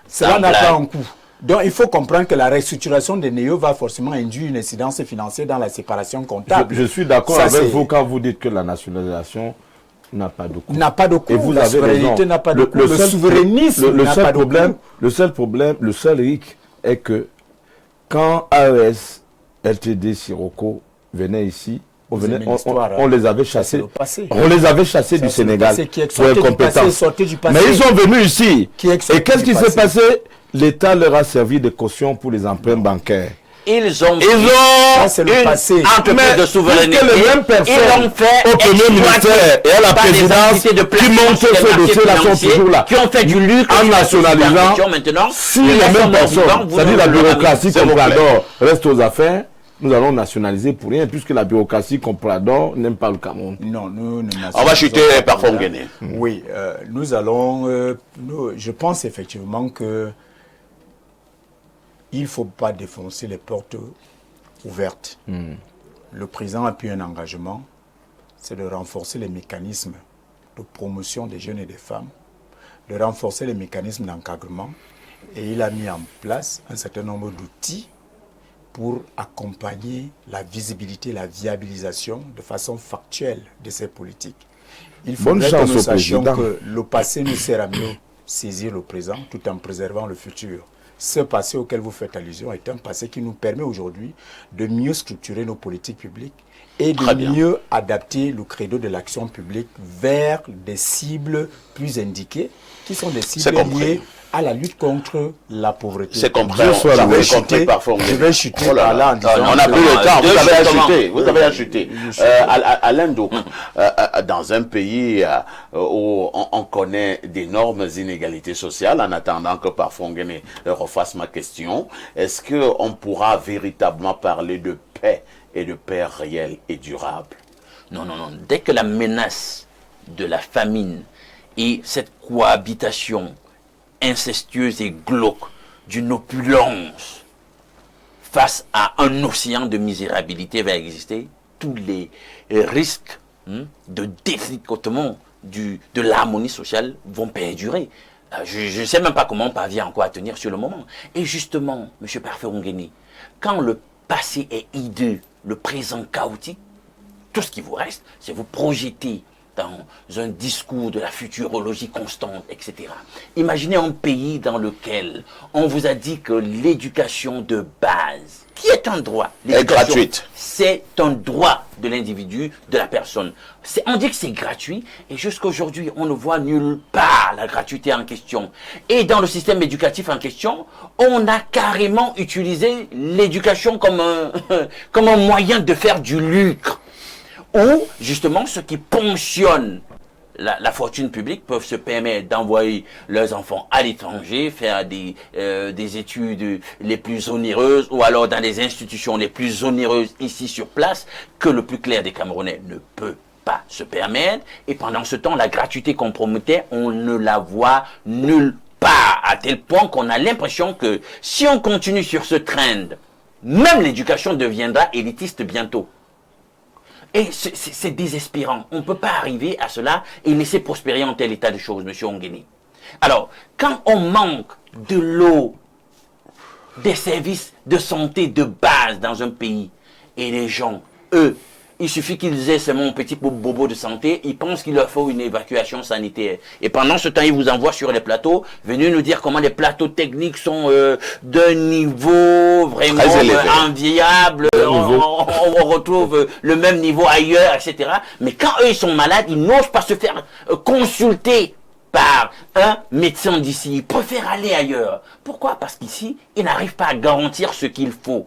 Cela n'a pas un coût. Donc, il faut comprendre que la restructuration des néo va forcément induire une incidence financière dans la séparation comptable. Je suis d'accord avec vous quand vous dites que la nationalisation n'a pas de coût. N'a pas de coût. Et vous la souveraineté n'a pas de coût. Le souverainisme n'a pas de coût. Le seul problème, le seul hic est que quand AES, LTD, Sirocco venaient ici, on les avait chassés. On les avait chassés du Sénégal pour incompétence. Mais ils sont venus ici. Et qu'est-ce qui s'est passé? L'État leur a servi de caution pour les emprunts bancaires. Ils ont une entreprise de souveraineté. Les mêmes personnes au Premier ministère et à la présidence qui montent ce dossier-là sont toujours là. Qui ont fait du lucre en nationalisant. Si les mêmes personnes, c'est-à-dire la bureaucratie comprador reste aux affaires, nous allons nationaliser pour rien, puisque la bureaucratie comprador n'aime pas le Cameroun. Non, nous on va chuter par Fonguené. Oui, nous allons... je pense effectivement que il ne faut pas défoncer les portes ouvertes. Le président a pris un engagement, c'est de renforcer les mécanismes de promotion des jeunes et des femmes, de renforcer les mécanismes d'encadrement, et il a mis en place un certain nombre d'outils pour accompagner la visibilité, la viabilisation de façon factuelle de ces politiques. Il faudrait que nous sachions que le passé nous sert à mieux saisir le présent tout en préservant le futur. Ce passé auquel vous faites allusion est un passé qui nous permet aujourd'hui de mieux structurer nos politiques publiques et de mieux adapter le credo de l'action publique vers des cibles plus indiquées, qui sont des cibles liées à la lutte contre la pauvreté. C'est compris. Je vais chuter par là en disant... On n'a plus le temps. Vous avez acheté. Alain Douk, dans un pays où on connaît d'énormes inégalités sociales, en attendant que par Fonguené refasse ma question, est-ce qu'on pourra véritablement parler de paix et de paix réelle et durable? Non. Dès que la menace de la famine Et cette cohabitation incestueuse et glauque d'une opulence face à un océan de misérabilité va exister, tous les risques de détricotement de l'harmonie sociale vont perdurer. Je ne sais même pas comment on parvient encore à tenir sur le moment. Et justement, M. Parfait Onguéni, quand le passé est hideux, le présent chaotique, tout ce qui vous reste, c'est vous projeter dans un discours de la futurologie constante, etc. Imaginez un pays dans lequel on vous a dit que l'éducation de base, qui est un droit, est gratuite. C'est un droit de l'individu, de la personne. On dit que c'est gratuit, et jusqu'à aujourd'hui, on ne voit nulle part la gratuité en question. Et dans le système éducatif en question, on a carrément utilisé l'éducation comme un moyen de faire du lucre. Ou, justement, ceux qui ponctionnent la fortune publique peuvent se permettre d'envoyer leurs enfants à l'étranger, faire des études les plus onéreuses, ou alors dans les institutions les plus onéreuses ici sur place, que le plus clair des Camerounais ne peut pas se permettre. Et pendant ce temps, la gratuité qu'on promettait, on ne la voit nulle part, à tel point qu'on a l'impression que si on continue sur ce trend, même l'éducation deviendra élitiste bientôt. Et c'est désespérant. On ne peut pas arriver à cela et laisser prospérer en tel état de choses, M. Onguéni. Alors, quand on manque de l'eau, des services de santé de base dans un pays, et les gens, eux, il suffit qu'ils aient seulement un petit bobo de santé, ils pensent qu'il leur faut une évacuation sanitaire. Et pendant ce temps, ils vous envoient sur les plateaux, venez nous dire comment les plateaux techniques sont d'un niveau vraiment enviable, on retrouve le même niveau ailleurs, etc. Mais quand eux, ils sont malades, ils n'osent pas se faire consulter par un médecin d'ici. Ils préfèrent aller ailleurs. Pourquoi? Parce qu'ici, ils n'arrivent pas à garantir ce qu'il faut.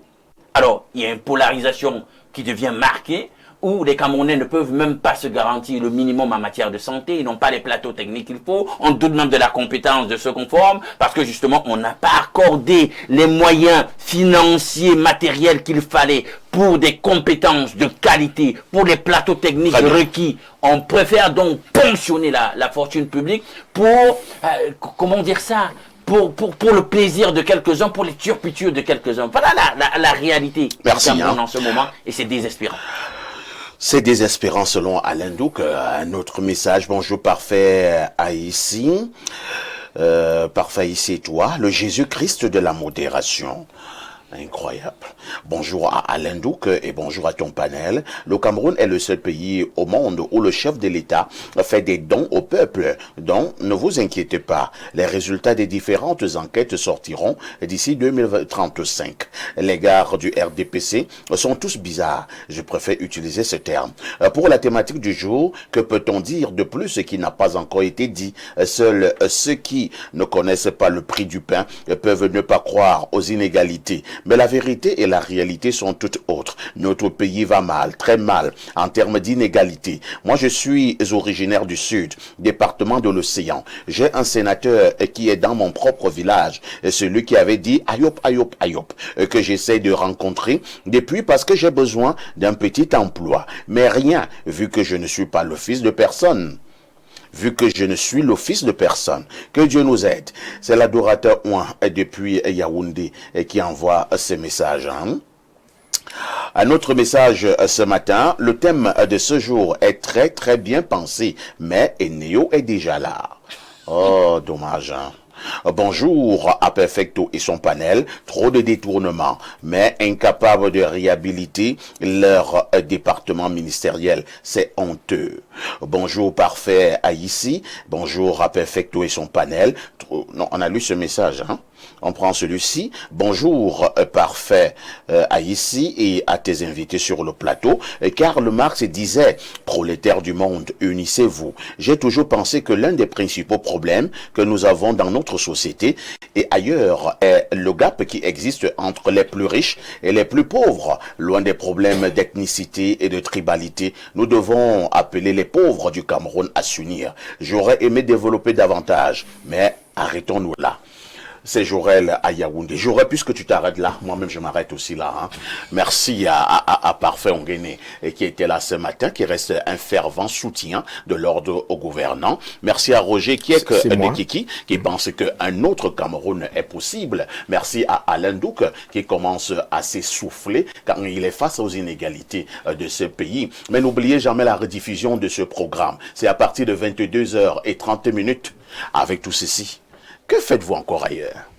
Alors, il y a une polarisation qui devient marquée, où les Camerounais ne peuvent même pas se garantir le minimum en matière de santé, ils n'ont pas les plateaux techniques qu'il faut, on doute même de la compétence de ceux qu'on forme, parce que justement, on n'a pas accordé les moyens financiers, matériels qu'il fallait pour des compétences de qualité, pour les plateaux techniques requis. On préfère donc ponctionner la fortune publique pour, comment dire ça, pour le plaisir de quelques-uns, pour les turpitures de quelques-uns. Voilà la réalité du Cameroun en ce moment, et c'est désespérant. C'est désespérant selon Alain Douk. Un autre message. Bonjour Parfait Haïti. Parfait Haïti et toi. Le Jésus-Christ de la modération. Incroyable. Bonjour à Alain Douk et bonjour à ton panel. Le Cameroun est le seul pays au monde où le chef de l'État fait des dons au peuple. Donc, ne vous inquiétez pas. Les résultats des différentes enquêtes sortiront d'ici 2035. Les gars du RDPC sont tous bizarres. Je préfère utiliser ce terme. Pour la thématique du jour, que peut-on dire de plus qui n'a pas encore été dit? Seuls ceux qui ne connaissent pas le prix du pain peuvent ne pas croire aux inégalités. Mais la vérité et la réalité sont toutes autres. Notre pays va mal, très mal, en termes d'inégalité. Moi, je suis originaire du Sud, département de l'Océan. J'ai un sénateur qui est dans mon propre village, celui qui avait dit Ayop, Ayop, Ayop, que j'essaie de rencontrer depuis parce que j'ai besoin d'un petit emploi. Mais rien, vu que je ne suis pas le fils de personne. Vu que je ne suis le fils de personne. Que Dieu nous aide. C'est l'adorateur Ouin depuis Yaoundé qui envoie ce message. Un autre message ce matin. Le thème de ce jour est très très bien pensé. Mais Eneo est déjà là. Oh, dommage. Bonjour à Perfecto et son panel, trop de détournements, mais incapables de réhabiliter leur département ministériel. C'est honteux. Bonjour Parfait Haïti, bonjour à Perfecto et son panel. Non, on a lu ce message, hein? On prend celui-ci. Bonjour Parfait Haïti et à tes invités sur le plateau. Karl Marx disait, prolétaires du monde, unissez-vous. J'ai toujours pensé que l'un des principaux problèmes que nous avons dans notre société et ailleurs est le gap qui existe entre les plus riches et les plus pauvres. Loin des problèmes d'ethnicité et de tribalité, nous devons appeler les pauvres du Cameroun à s'unir. J'aurais aimé développer davantage, mais arrêtons-nous là. c'est Jorel à Yaoundé. J'aurais, puisque tu t'arrêtes là, moi-même je m'arrête aussi là. Hein. Merci à Parfait Onguéné qui était là ce matin, qui reste un fervent soutien de l'ordre au gouvernant. Merci à Roger Kiek Nekiki qui pense qu'un autre Cameroun est possible. Merci à Alain Douk qui commence à s'essouffler quand il est face aux inégalités de ce pays. Mais n'oubliez jamais la rediffusion de ce programme. C'est à partir de 22h30 avec tout ceci. Que faites-vous encore ailleurs?